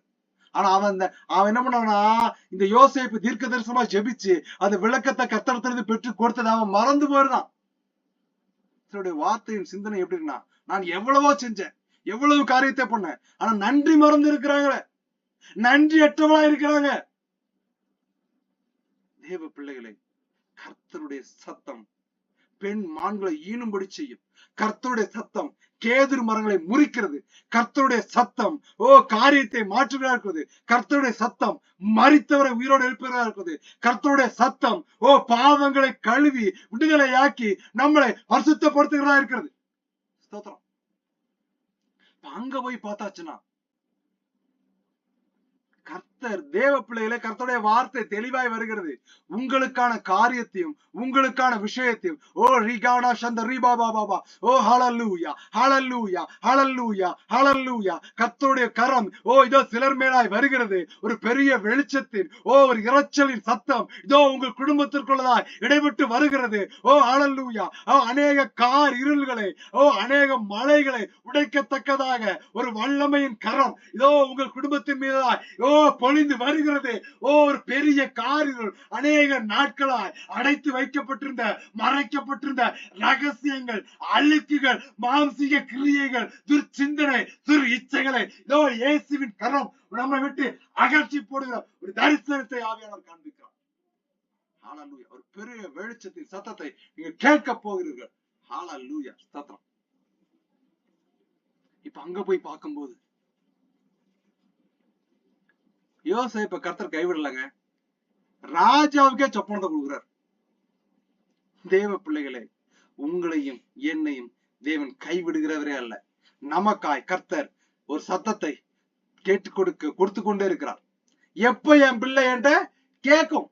ஆனா அவன் என்ன பண்ணானா, இந்த யோசேப்பு தீர்க்க தரிசனமா ஜெபிச்சு அந்த விளக்கத்தை கர்த்தரிடத்திலிருந்து பெற்று கொடுத்தது அவன் மறந்து போயிருந்தான். வார்த்தையின் சிந்தனை எப்படின்னா, நான் எவ்வளவோ செஞ்சேன், எவ்வளவு காரியத்தை பண்ணேன், ஆனா நன்றி மறந்து இருக்கிறாங்களே, நன்றி அற்றவளா இருக்கிறாங்க. தேவ பிள்ளைகளை, கர்த்தருடைய சத்தம் பெண் மான்களை ஈனும்படி செய்யும். கர்த்தருடைய சத்தம் கேதுரு மரங்களை முறிக்கிறது. கர்த்தருடைய சத்தம் காரியத்தை மாற்றுகிறதா இருக்குது. கர்த்தருடைய சத்தம் மரித்தவரை உயிரோடு எழுப்புகிறதா இருக்குது. கர்த்தருடைய சத்தம் பாவங்களை கழுவி விடுதலையாக்கி நம்மளை பரிசுத்தப்படுத்துகிறதா இருக்கிறது. ஸ்தோத்திரம். அங்க போய் பார்த்தாச்சுன்னா, கர்த்தர் தேவ பிள்ளைகளை, கர்த்தருடைய வார்த்தை தெளிவாய் வருகிறது. உங்களுக்கான காரியத்தையும் உங்களுக்கான விஷயத்தையும் ரிகானா சந்த ரிபா பாபா ஹல்லேலூயா ஹல்லேலூயா ஹல்லேலூயா ஹல்லேலூயா. கர்த்தருடைய கரம் இதோ சிலர் மேலாய் வருகிறது. ஒரு பெரிய வெளிச்சத்தின் ஒரு இரைச்சலின் சத்தம் இதோ உங்கள் குடும்பத்திற்குள்ளதாய் இடைபெற்று வருகிறது. ஹல்லேலூயா. அநேக இருள்களை அநேக மலைகளை உடைக்கத்தக்கதாக ஒரு வல்லமையின் கரம் இதோ உங்கள் குடும்பத்தின் மீதாய் பொழிந்து வருகிறது. ஒரு பெரிய காரிருள் அநேக நாட்களாய் அடைத்து வைக்கப்பட்டிருந்த, மறைக்கப்பட்டிருந்த ரகசியங்கள், அழுக்குகள், மாம்சீக கிரியைகள், துர்ச்சிந்தனை, துர் இச்சைகளை இதோ இயேசுவின் கரம் நம்மை விட்டு அகற்றி போடுகிற ஒரு தரிசனத்தை ஆவியானவர் காண்பிக்கிறார். ஹல்லேலூயா. ஒரு பெரிய வெளிச்சத்தின் சத்தத்தை நீங்க கேட்க போகிறீர்கள். ஹல்லேலூயா. ஸ்தோத்திரம். இப்ப அங்க போய் பார்க்கும்போது யோசேப்பை கர்த்தர் கைவிடலங்க, ராஜாவுக்கே சொப்பனத்தை கொடுக்கிறார். தேவ பிள்ளைகளே, உங்களையும் என்னையும் தேவன் கைவிடுகிறவரே அல்ல. நமக்காய் கர்த்தர் ஒரு சத்தத்தை கொடுத்து கொண்டே இருக்கிறார். எப்ப என் பிள்ளை என்கிட்ட கேட்கும்,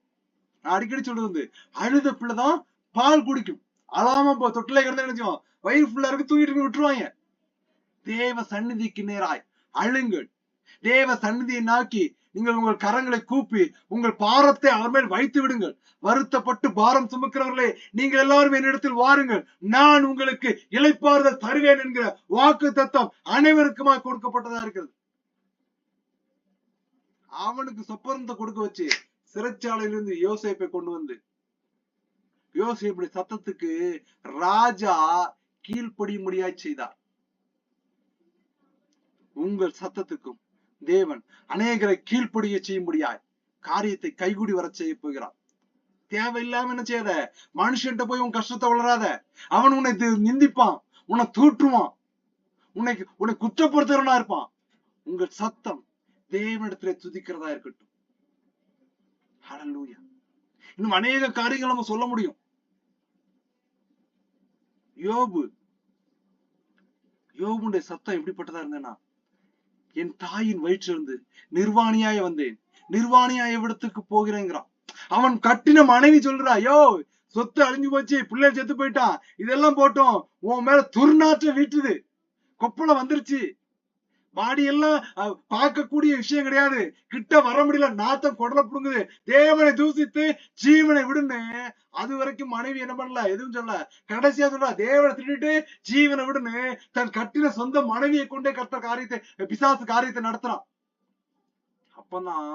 நான் அடிக்கடி சொல்றது வந்து, அழுத பிள்ளைதான் பால் குடிக்கும். அழாம தொட்டில கிடந்து நினைச்சோம் வயிறு ஃபுல்லா இருக்கு தூக்கிட்டு விட்டுருவாங்க. தேவ சந்நிதிக்கு நேராய் அழுங்கள். தேவ சந்நிதியை நோக்கி நீங்கள் உங்கள் கரங்களை கூப்பி உங்கள் பாரத்தை அவர் மேல் வைத்து விடுங்கள். வருத்தப்பட்டு பாரம் சுமக்கிறவர்களே, நீங்கள் எல்லாரும் என்னிடத்தில் வாருங்கள், நான் உங்களுக்கு இளைப்பாறுதல் தருவேன் என்கிற வாக்கு தத்தம் அனைவருக்குமா கொடுக்கப்பட்டதா இருக்கிறது. அவனுக்கு சொப்பனத்தை கொடுக்க வச்சு சிறைச்சாலையிலிருந்து யோசேப்பை கொண்டு வந்து, யோசேப்புடைய சத்தத்துக்கு ராஜா கீழ்ப்படியும்படியாய் செய்தார். உங்கள் சத்தத்துக்கும் தேவன் அநேகரை கீழ்ப்படிய செய்யும்படியாய் காரியத்தை கைகூடி வர செய்ய போகிறார். தேவையில்லாம என்ன செய்யாத, மனுஷன்ட்ட போய் உன் கஷ்டத்தை வளராத. அவன் உன்னை நிந்திப்பான், உன்னை தூற்றுவான், உன்னை குற்றப்படுத்துறவனா இருப்பான். உங்கள் சத்தம் தேவனிடத்திலே துதிக்கிறதா இருக்கட்டும். ஹல்லேலூயா. இன்னும் அநேக காரியங்கள் நம்ம சொல்ல முடியும். யோபுடைய சத்தம் எப்படிப்பட்டதா இருந்தேன்னா, என் தாயின் வயிற்றிலிருந்து நிர்வாணியாய வந்தேன், நிர்வாணியாய விடத்துக்கு போகிறேங்கிறான். அவன் கட்டின மனைவி சொல்றா, யோ சொத்து அழிஞ்சு போச்சு, பிள்ளை செத்து போயிட்டான், இதெல்லாம் போட்டோம், உன் மேல துர்நாற்றம் வீட்டுது, கொப்பளை வந்துருச்சு, பாடி எல்லாம் பார்க்கக்கூடிய விஷயம் கிடையாது, கிட்ட வர முடியல, நாத்தம் குடல புடுங்குது, தேவனை தூசித்து ஜீவனை விடுன்னு. அது வரைக்கும் மனைவி என்ன பண்ணல, எதுவும் சொல்ல. கடைசியா சொல்ல, தேவனை திட்டிட்டு ஜீவனை விடுன்னு தன் கட்டின சொந்த மனைவியை கொண்டே கர்த்தர் காரியத்தை, பிசாசு காரியத்தை நடத்துறான். அப்பதான்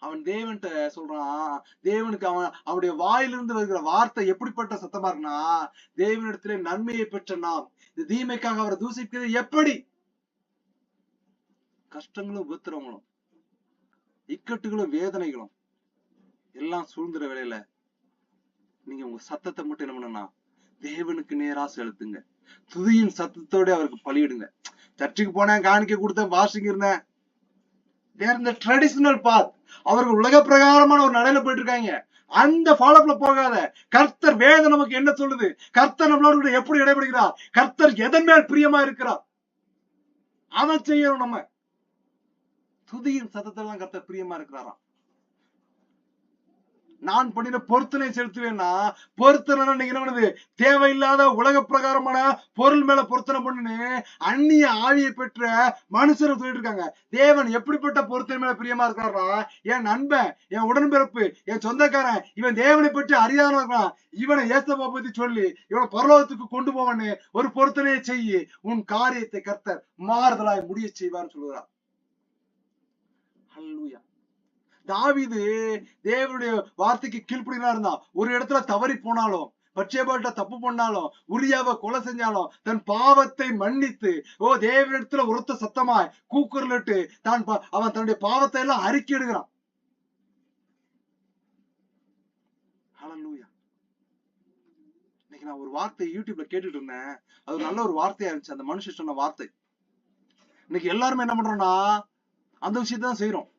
அவன் தேவன்கிட்ட சொல்றான். தேவனுக்கு அவனுடைய வாயிலிருந்து வருகிற வார்த்தை எப்படிப்பட்ட சத்தமா இருக்குன்னா, தேவனிடத்திலே நன்மையை பெற்ற நாம் இந்த தீமைக்காக அவரை தூசிக்கிறது எப்படி? கஷ்டங்களும் உபத்திரங்களும் இக்கட்டுகளும் வேதனைகளும் எல்லாம் சூழ்ந்துற வேளையில நீங்க உங்க சத்தத்தை மட்டும் என்ன பண்ணா தேவனுக்கு நேரா செலுத்துங்க. துதியின் சத்தத்தோட அவருக்கு பலியிடுங்க. சர்ச்சுக்கு போனேன், காணிக்க கொடுத்தேன், வாசிங்க இருந்தேன், ட்ரெடிஷனல் பாத். அவர்கள் உலக பிரகாரமான ஒரு நடையில போயிட்டு இருக்காங்க. அந்த ஃபாலோப்ல போகாத. கர்த்தர் வேதம் நமக்கு என்ன சொல்லுது, கர்த்தர் நம்மளோட எப்படி இடைபடுகிறார், கர்த்தர் எதன் மேல் பிரியமா இருக்கிறார், அதை செய்யணும். நம்ம துதியின் சத்தத்தெல்லாம் கர்த்தர் பிரியமா இருக்கிறாராம். நான் பண்ணின பொருத்தனை செலுத்துவேன்னா, பொருத்தனை நீங்க என்ன பண்ணுது, தேவையில்லாத உலக பிரகாரமான பொருள் மேல பொருத்தனை பண்ணுன்னு அந்நிய ஆவியை பெற்ற மனுஷரை சொல்லிட்டு இருக்காங்க. தேவன் எப்படிப்பட்ட பொருத்தனை மேல பிரியமா இருக்கிறாரா, என் நண்பன், என் உடன்பிறப்பு, என் சொந்தக்காரன், இவன் தேவனை பற்றி அறியாதவன் இருக்கான், இவனை ஏசப்பா பத்தி சொல்லி இவனை பரலோகத்துக்கு கொண்டு போவன்னு ஒரு பொருத்தனையை செய்யி உன் காரியத்தை கர்த்தர் மாறுதலாய் முடிய செய்வார்னு சொல்லுகிறார். ஹல்லேலூயா. தாவீது தேவனுடைய வார்த்தைக்கு கீழ்ப்படினா இருந்தான். ஒரு இடத்துல தவறி போனாலும், பட்சேபாட்ட தப்பு பண்ணாலும், உரியாவை கொலை செஞ்சாலும் தன் பாவத்தை மன்னித்து தேவனிடத்துல உரத்த சத்தமாய் கூக்குரலிட்டு அவன் தன்னுடைய பாவத்தை எல்லாம் அறிக்கையிடுகிறான். ஹல்லேலூயா. இன்னைக்கு நான் ஒரு வார்த்தை யூடியூப்ல கேட்டுட்டு இருந்தேன். அது நல்ல ஒரு வார்த்தையா இருந்துச்சு. அந்த மனுஷன் சொன்ன வார்த்தை. இன்னைக்கு எல்லாருமே என்ன பண்றோம்னா அந்த விஷயத்தை தான் செய்யறோம்.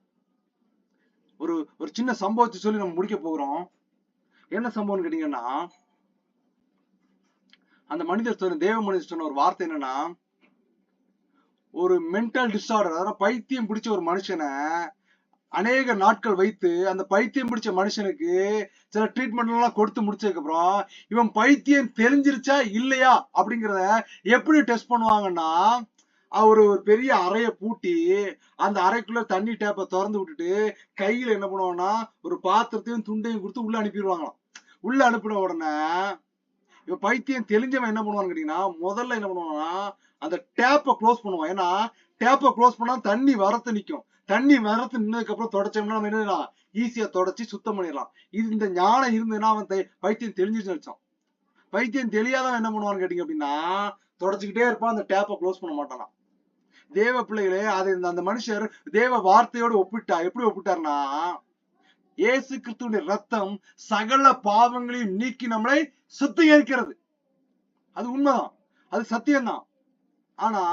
ஒரு சின்ன சம்பவத்தை சொல்லி நம்ம முடிக்க போகிறோம். என்ன சம்பவம் கேட்டீங்கன்னா, அந்த மனிதர் சொன்ன, தேவ மனிதர் சொன்ன ஒரு வார்த்தை என்னன்னா, ஒரு மென்டல் டிஸார்டர், அதாவது பைத்தியம் பிடிச்ச ஒரு மனுஷனை அநேக நாட்கள் வைத்து அந்த பைத்தியம் பிடிச்ச மனுஷனுக்கு சில ட்ரீட்மெண்ட் எல்லாம் கொடுத்து முடிச்சதுக்கு அப்புறம் இவன் பைத்தியம் தெரிஞ்சிருச்சா இல்லையா அப்படிங்கிறத எப்படி டெஸ்ட் பண்ணுவாங்கன்னா, அவரு ஒரு பெரிய அறைய பூட்டி அந்த அறைக்குள்ள தண்ணி டேப்பை திறந்து விட்டுட்டு கையில என்ன பண்ணுவாங்கன்னா ஒரு பாத்திரத்தையும் துண்டையும் கொடுத்து உள்ள அனுப்பிடுவாங்களாம். உள்ள அனுப்பின உடனே இவன் பைத்தியம் தெரிஞ்சவன் என்ன பண்ணுவான்னு கேட்டீங்கன்னா, முதல்ல என்ன பண்ணுவான்னா அந்த டேப்பை க்ளோஸ் பண்ணுவான். ஏன்னா டேப்பை க்ளோஸ் பண்ணா தண்ணி வரத்து நிக்கும். தண்ணி வரத்து நின்னதுக்கு அப்புறம் தொடச்சோம்னா நம்ம என்ன ஈஸியா தொடச்சி சுத்தம் பண்ணிடலாம். இது இந்த ஞானம் இருந்ததுன்னா அவன் பைத்தியம் தெரிஞ்சிட்டு வச்சான். பைத்தியம் தெரியாதவன் என்ன பண்ணுவான்னு கேட்டீங்க அப்படின்னா, தொடச்சுக்கிட்டே இருப்பான், அந்த டேப்பை க்ளோஸ் பண்ண மாட்டானா. தேவ பிள்ளைகளே, அது அந்த மனுஷர் தேவ வார்த்தையோடு ஒப்பிட்டா. எப்படி ஒப்பிட்டார்னா, இயேசு கிறிஸ்துவின் ரத்தம் சகல பாவங்களையும் நீக்கி நம்மளை சுத்திகரிக்கிறது. அது உண்மைதான், அது சத்தியம்தான். ஆனா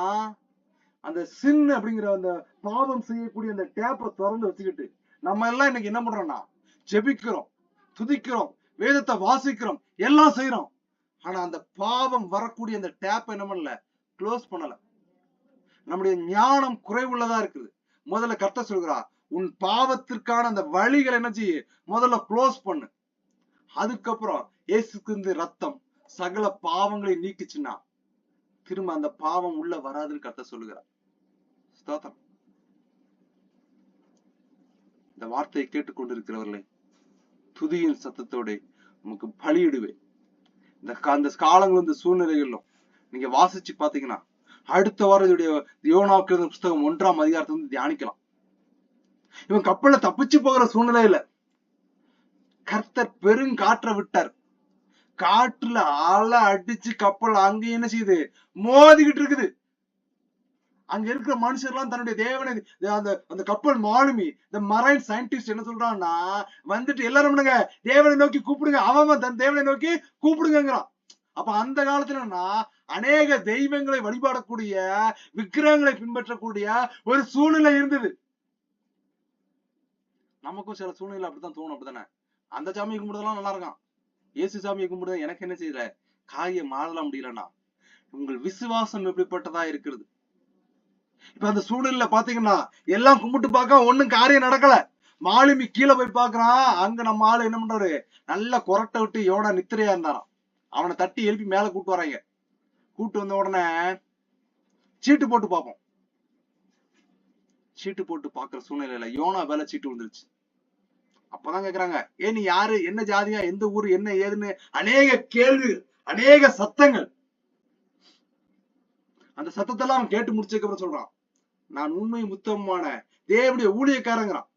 அந்த சின் அப்படிங்கிற அந்த பாவம் செய்யக்கூடிய அந்த டேப்பை திறந்து வச்சுக்கிட்டு நம்ம எல்லாம் இன்னைக்கு என்ன பண்றோம்னா, ஜெபிக்கிறோம், துதிக்கிறோம், வேதத்தை வாசிக்கிறோம், எல்லாம் செய்யறோம். ஆனா அந்த பாவம் வரக்கூடிய அந்த டேப்பை என்ன பண்ணல, க்ளோஸ் பண்ணல. நம்முடைய ஞானம் குறைவுள்ளதா இருக்குது. முதல்ல கர்த்தர் சொல்கிறார், உன் பாவத்திற்கான அந்த வழிகளை என்ன செய்ய, முதல்ல க்ளோஸ் பண்ணு. அதுக்கப்புறம் இயேசுக்கு ரத்தம் சகல பாவங்களை நீக்குச்சுன்னா திரும்ப அந்த பாவம் உள்ள வராதுன்னு கர்த்தர் சொல்லுகிறார். ஸ்தோத்திரம். இந்த வார்த்தையை கேட்டுக்கொண்டிருக்கிறவர்களே, துதியின் சத்தத்தோட உமக்கு பலியிடுவேன். அந்த காலங்களும் இந்த சூழ்நிலைகளிலும் நீங்க வாசிச்சு பாத்தீங்கன்னா அடுத்த வாரம் இதோடைய யோனாவுக்கு புஸ்தகம் 1ஆம் அதிகாரத்தை வந்து தியானிக்கலாம். இவன் கப்பல்ல தப்பிச்சு போகிற சூழ்நிலையில கர்த்தர் பெருங்காற்றை விட்டார். காற்றுல அலை அடிச்சு கப்பல் அங்க என்ன செய்யுது, மோதிக்கிட்டு இருக்குது. அங்க இருக்கிற மனுஷர்லாம் தன்னுடைய தேவனை அந்த கப்பல் மாலுமி இந்த மரைன் சயின்டிஸ்ட் என்ன சொல்றான்னா, வந்துட்டு எல்லாரும் பண்ணுங்க தேவனை நோக்கி கூப்பிடுங்க, அவன் தன் தேவனை நோக்கி கூப்பிடுங்கிறான். அப்ப அந்த காலத்துல அநேக தெய்வங்களை வழிபாடக்கூடிய விக்கிரகங்களை பின்பற்றக்கூடிய ஒரு சூழ்நிலை இருந்தது. நமக்கும் சில சூழ்நிலை அப்படித்தான் தோணும். அப்படித்தானே? அந்த சாமியை கும்பிடுறதெல்லாம் நல்லா இருக்கான், இயேசு சாமியை கும்பிடுறது எனக்கு என்ன செய்யல, காரியம் மாறலாம் முடியலன்னா உங்கள் விசுவாசம் எப்படிப்பட்டதா இருக்கிறது. இப்ப அந்த சூழ்நிலையில பாத்தீங்கன்னா எல்லாம் கும்பிட்டு பார்க்க ஒண்ணும் காரியம் நடக்கல. மாலுமி கீழே போய் பாக்குறான். அங்க நம்ம ஆளு என்ன பண்றாரு, நல்லா கொரட்டை விட்டு யோனா நித்திரையா இருந்தாராம். அவனை தட்டி எழுப்பி மேல கூட்டு வராங்க. கூட்டு வந்த உடனே சீட்டு போட்டு பார்ப்போம். சீட்டு போட்டு பாக்குற சூழ்நிலையில யோனா வேலை சீட்டு வந்துருச்சு. அப்பதான் கேக்குறாங்க, நீ யாரு, என்ன ஜாதியா, எந்த ஊரு, என்ன ஏதுன்னு அநேக கேள்வி, அநேக சத்தங்கள். அந்த சத்தத்தெல்லாம் அவன் கேட்டு முடிச்சதுக்கு அப்புறம் சொல்றான், நான் உண்மை முத்தமான தேவனுடைய ஊழியக்காரங்கிறான்.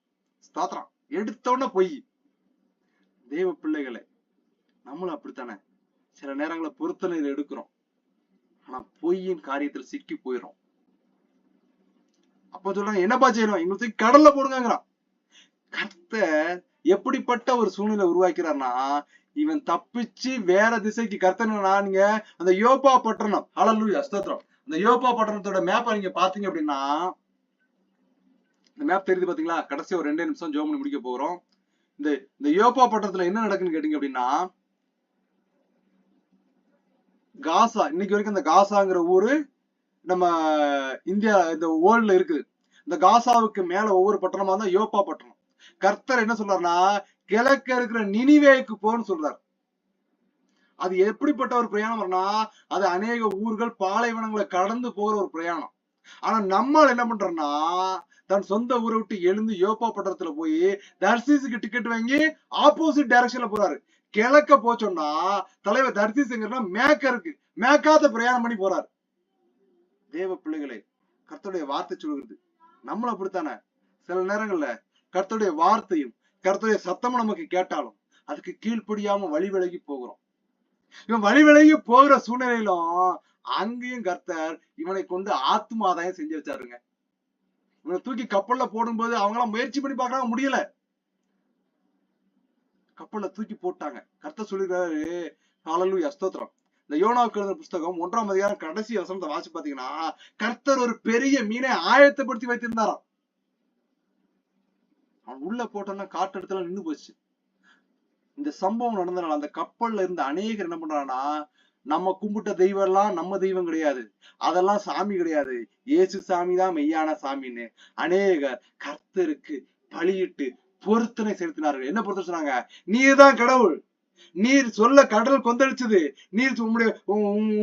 ஸ்தோத்திரம். எடுத்தோடனே பொய். தேவ பிள்ளைகளை நம்மளும் அப்படித்தானே சில நேரங்களை பொருத்தனையில எடுக்கிறோம், ஆனா பொய்யின் காரியத்தில் சிக்கி போயிடும். அப்ப சொல்றாங்க, என்னப்பா செய்யணும், எங்களுக்கு கடல்ல போடுங்கிறான். கர்த்தர் எப்படிப்பட்ட ஒரு சூழ்நிலை உருவாக்கிறார்னா, இவன் தப்பிச்சு வேற திசைக்கு கர்த்தனா, நீங்க அந்த யோப்பா பட்டணம், ஹல்லேலூயா ஸ்தோத்திரம், அந்த யோப்பா பட்டணத்தோட மேப்பை நீங்க பாத்தீங்க அப்படின்னா, இந்த மேப் தெரியுது பாத்தீங்களா? கடைசி ஒரு 2 நிமிஷம் ஜெபம் பண்ணி முடிக்க போறோம். இந்த யோப்பா பட்டணத்துல என்ன நடக்குன்னு கேட்டீங்க அப்படின்னா, காசா, இன்னைக்கு வரைக்கும் இந்த காசாங்கிற ஊரு நம்ம இந்தியா இந்த வேர்ல்ட்ல இருக்குது. இந்த காசாவுக்கு மேல ஒவ்வொரு பட்டணமா தான் யோப்பா பட்டணம். கர்த்தர் என்ன சொல்றாருன்னா, கிழக்க இருக்கிற நினிவேக்கு போன்னு சொல்றாரு. அது எப்படிப்பட்ட ஒரு பிரயாணம்னா, அது அநேக ஊர்கள் பாலைவனங்களை கடந்து போகிற ஒரு பிரயாணம். ஆனா நம்ம என்ன பண்றோம்னா, தன் சொந்த ஊரை விட்டு எழுந்து யோப்பா பட்டணத்துல போய் தர்சீஸுக்கு டிக்கெட் வாங்கி ஆப்போசிட் டைரக்ஷன்ல போறாரு. கிழக்க போச்சோம்னா தலைவர் தர்சீஸுங்கிறனா மேக்க இருக்கு, மேக்காத பிரயாணம் பண்ணி போறாரு. தேவ பிள்ளைகளே, கர்த்தருடைய வார்த்தை சொல்கிறது, நம்மளும் அப்படித்தானே சில நேரங்கள்ல கர்த்தருடைய வார்த்தையும் கர்த்தருடைய சத்தமும் நமக்கு கேட்டாலும் அதுக்கு கீழ்ப்படியாம வழி விலகி போகிறோம். இவன் வழி விலகி போகிற சூழ்நிலையிலும் அங்கேயும் கர்த்தர் இவனை கொண்டு ஆத்மாதாயம் செஞ்சு வச்சாருங்க. இவனை தூக்கி கப்பல்ல போடும்போது அவங்க எல்லாம் முயற்சி பண்ணி பாக்குறாங்க, முடியல. கப்பல்ல தூக்கி போட்டாங்க. கர்த்தர் சொல்லிருக்காரு, ஹல்லேலூயா ஸ்தோத்திரம். இந்த யோனாவுக்கு எழுதின புஸ்தகம் 1ஆம் அதிகாரம் கடைசி வசனத்தை வாசி பாத்தீங்கன்னா, கர்த்தர் ஒரு பெரிய மீனை ஆயத்தப்படுத்தி வைத்திருந்தாராம். அவன் உள்ள போட்டோம்னா காட்டு இடத்துல நின்று போச்சு. இந்த சம்பவம் நடந்தனால அந்த கப்பல்ல இருந்த அநேகர் என்ன பண்றாங்கன்னா, நம்ம கும்பிட்ட தெய்வம் எல்லாம் நம்ம தெய்வம் கிடையாது, அதெல்லாம் சாமி கிடையாது, இயேசு சாமி தான் மெய்யான சாமின்னு அநேகர் கர்த்தருக்கு பலியிட்டு பொருத்தனை செலுத்தினார்கள். என்ன பொருத்தனை சொன்னாங்க, நீர் தான் கடவுள், நீர் சொல்ல கடல் கொந்தளிச்சது, நீர்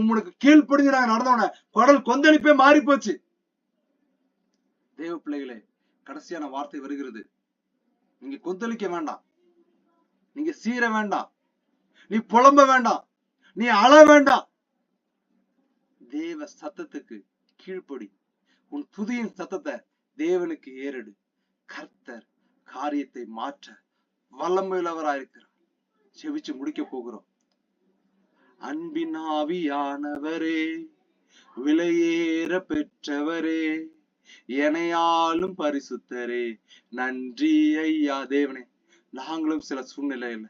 உங்களுக்கு கீழ்ப்படிஞ்சு நாங்க நடந்தவன கடல் கொந்தளிப்பே மாறி போச்சு. தேவ பிள்ளைகளே, கடைசியான வார்த்தை வருகிறது, நீங்க கொந்தளிக்க வேண்டாம், நீங்க சீர வேண்டாம், நீ புலம்ப வேண்டாம், நீ அழ வேண்டாம். தேவ சத்தத்துக்கு கீழ்ப்படி, உன் துதியின் சத்தத்தை தேவனுக்கு ஏறெடு. கர்த்தர் காரியத்தை மாற்ற வல்லமையுள்ளவராயிருக்கிறார். செவிச்சு முடிக்க போகிறோம். அன்பின் ஆவியானவரே, விலையேற பெற்றவரே, எனையாலும் பரிசுத்தரே, நன்றி ஐயா. தேவனே, நாங்களும் சில சூழ்நிலையில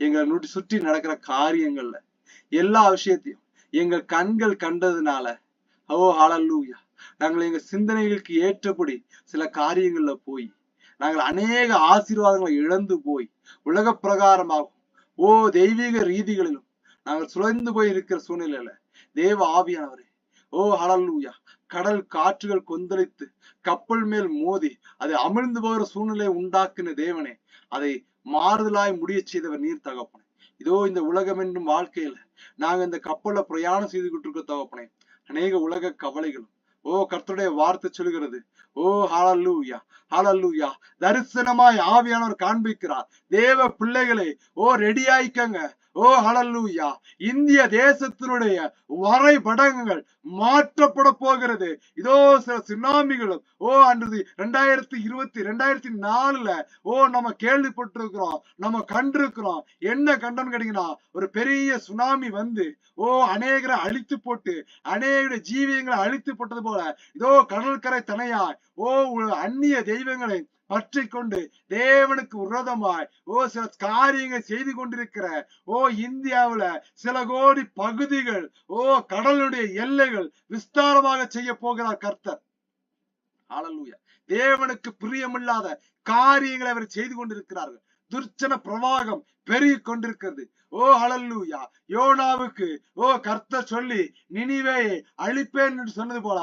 எங்களை சுற்றி நடக்கிற காரியங்கள்ல எல்லா விஷயத்தையும் எங்கள் கண்கள் கண்டதுனால, ஓ ஹல்லேலூயா, நாங்கள் எங்க சிந்தனைகளுக்கு ஏற்றபடி சில காரியங்கள்ல போய் நாங்கள் அநேக ஆசீர்வாதங்களை இழந்து போய் உலக பிரகாரமாகும் ஓ தெய்வீக ரீதிகளிலும் நாங்கள் சுழந்து போய் இருக்கிற சூழ்நிலையில தேவ ஆவியானவரே, ஓ ஹல்லேலூயா, கடல் காற்றுகள் கொந்தளித்து கப்பல் மேல் மோதி அதை அமிழ்ந்து போகிற சூழ்நிலை உண்டாக்குன தேவனே, அதை மாறுதலாய் முடிய செய்தவர் நீர் தகப்பனே. இதோ இந்த உலகம் என்னும் வாழ்க்கையில நாங்க இந்த கப்பல்ல பிரயாணம் செய்துகிட்டு இருக்க தகப்பனே, அநேக உலக கவலைகளும் கர்த்தருடைய வார்த்தை சொல்கிறது. ஹalleluya, ஹalleluya. தரிசனமாய் ஆவியானவர் காண்பிக்கிறார். தேவ பிள்ளைகளே, ரெடி ஆயிக்கங்க. ஹalleluya. இந்திய தேசத்தினுடைய வரைபடங்கள் மாற்றப்பட போகிறது. இதோ சில சுனாமிகளும் அன்று 2024ல நம்ம கேள்விப்பட்டிருக்கிறோம், நம்ம கண்டிருக்கிறோம். என்ன கண்டோம்னு கேட்டீங்கன்னா, ஒரு பெரிய சுனாமி வந்து அநேகரை அழித்து போட்டு அநேக ஜீவியங்களை அழித்து போட்டது போல இதோ கடற்கரை தனையாய் அந்நிய தெய்வங்களை பற்றி கொண்டு தேவனுக்கு விரோதமாய் சில காரியங்களை செய்து கொண்டிருக்கிற இந்தியாவுல சில கோடி பகுதிகள் கடலுடைய எல்லைகள் விஸ்தாரமாக செய்ய போகிறார் கர்த்தர். ஹalleluya. தேவனுக்கு பிரியமில்லாத காரியங்களை அவர் செய்து கொண்டிருக்கிறார்கள். துர்ச்சன பிரவாகம் பெருகி கொண்டிருக்கிறது. ஹalleluya. யோனாவுக்கு கர்த்தர் சொல்லி நினிவேயை அழிப்பேன் என்று சொன்னது போல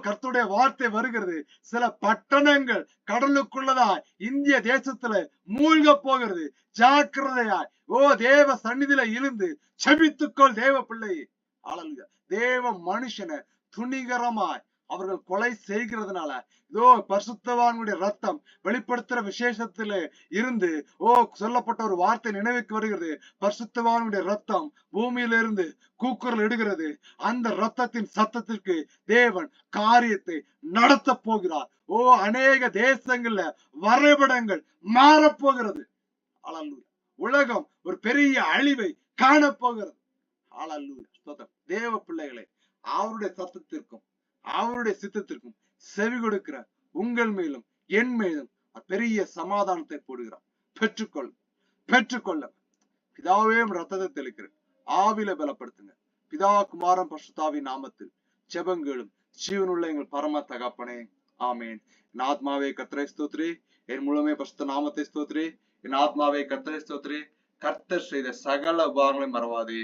கர்த்தருடைய வார்த்தை வருகிறது. சில பட்டணங்கள் கடலுக்குள்ளதா இந்திய தேசத்துல மூழ்க போகிறது. ஜாக்கிரதையாய் தேவ சந்நிதியில இருந்து செபித்துக்கொள் தேவ பிள்ளை. ஹalleluya. தேவ மனுஷனை துணிகரமாய் அவர்கள் கொலை செய்கிறதுனால பரிசுத்தவான்களுடைய ரத்தம் வெளிப்படுத்துற விசேஷத்துல இருந்து சொல்லப்பட்ட ஒரு வார்த்தை நினைவுக்கு வருகிறது. பரிசுத்தவான்களுடைய ரத்தம் பூமியிலிருந்து கூக்குரல் இடுகிறது. அந்த ரத்தத்தின் சத்தத்திற்கு தேவன் காரியத்தை நடத்த போகிறார். அநேக தேசங்கள்ல வரைபடங்கள் மாறப்போகிறது. ஹalleluya. உலகம் ஒரு பெரிய அழிவை காணப்போகிறது. ஹalleluya. தேவ பிள்ளைகளை அவருடைய சத்தத்திற்கும் அவருடைய சித்தத்திற்கும் செவி கொடுக்கிற உங்கள் மேலும் என் மேலும் பெரிய சமாதானத்தை போடுகிறார். பெற்றுக்கொள்ள பிதாவே ரத்தத்தை தெளிக்கிறேன். ஆவில பலப்படுத்துங்க. பிதா குமாரன் பரிசுத்தாவின் நாமத்தில் ஜெபங்களும் ஜீவனுள்ள எங்கள் பரம தகப்பனே, ஆமேன். என் ஆத்மாவே கர்த்தரை ஸ்தோத்திரி, என் முழுமே பரிசுத்த நாமத்தை ஸ்தோத்திரி. என் ஆத்மாவே கர்த்தரை ஸ்தோத்திரி. கர்த்தர் செய்த சகல உபகாரங்களையும் மறவாதே.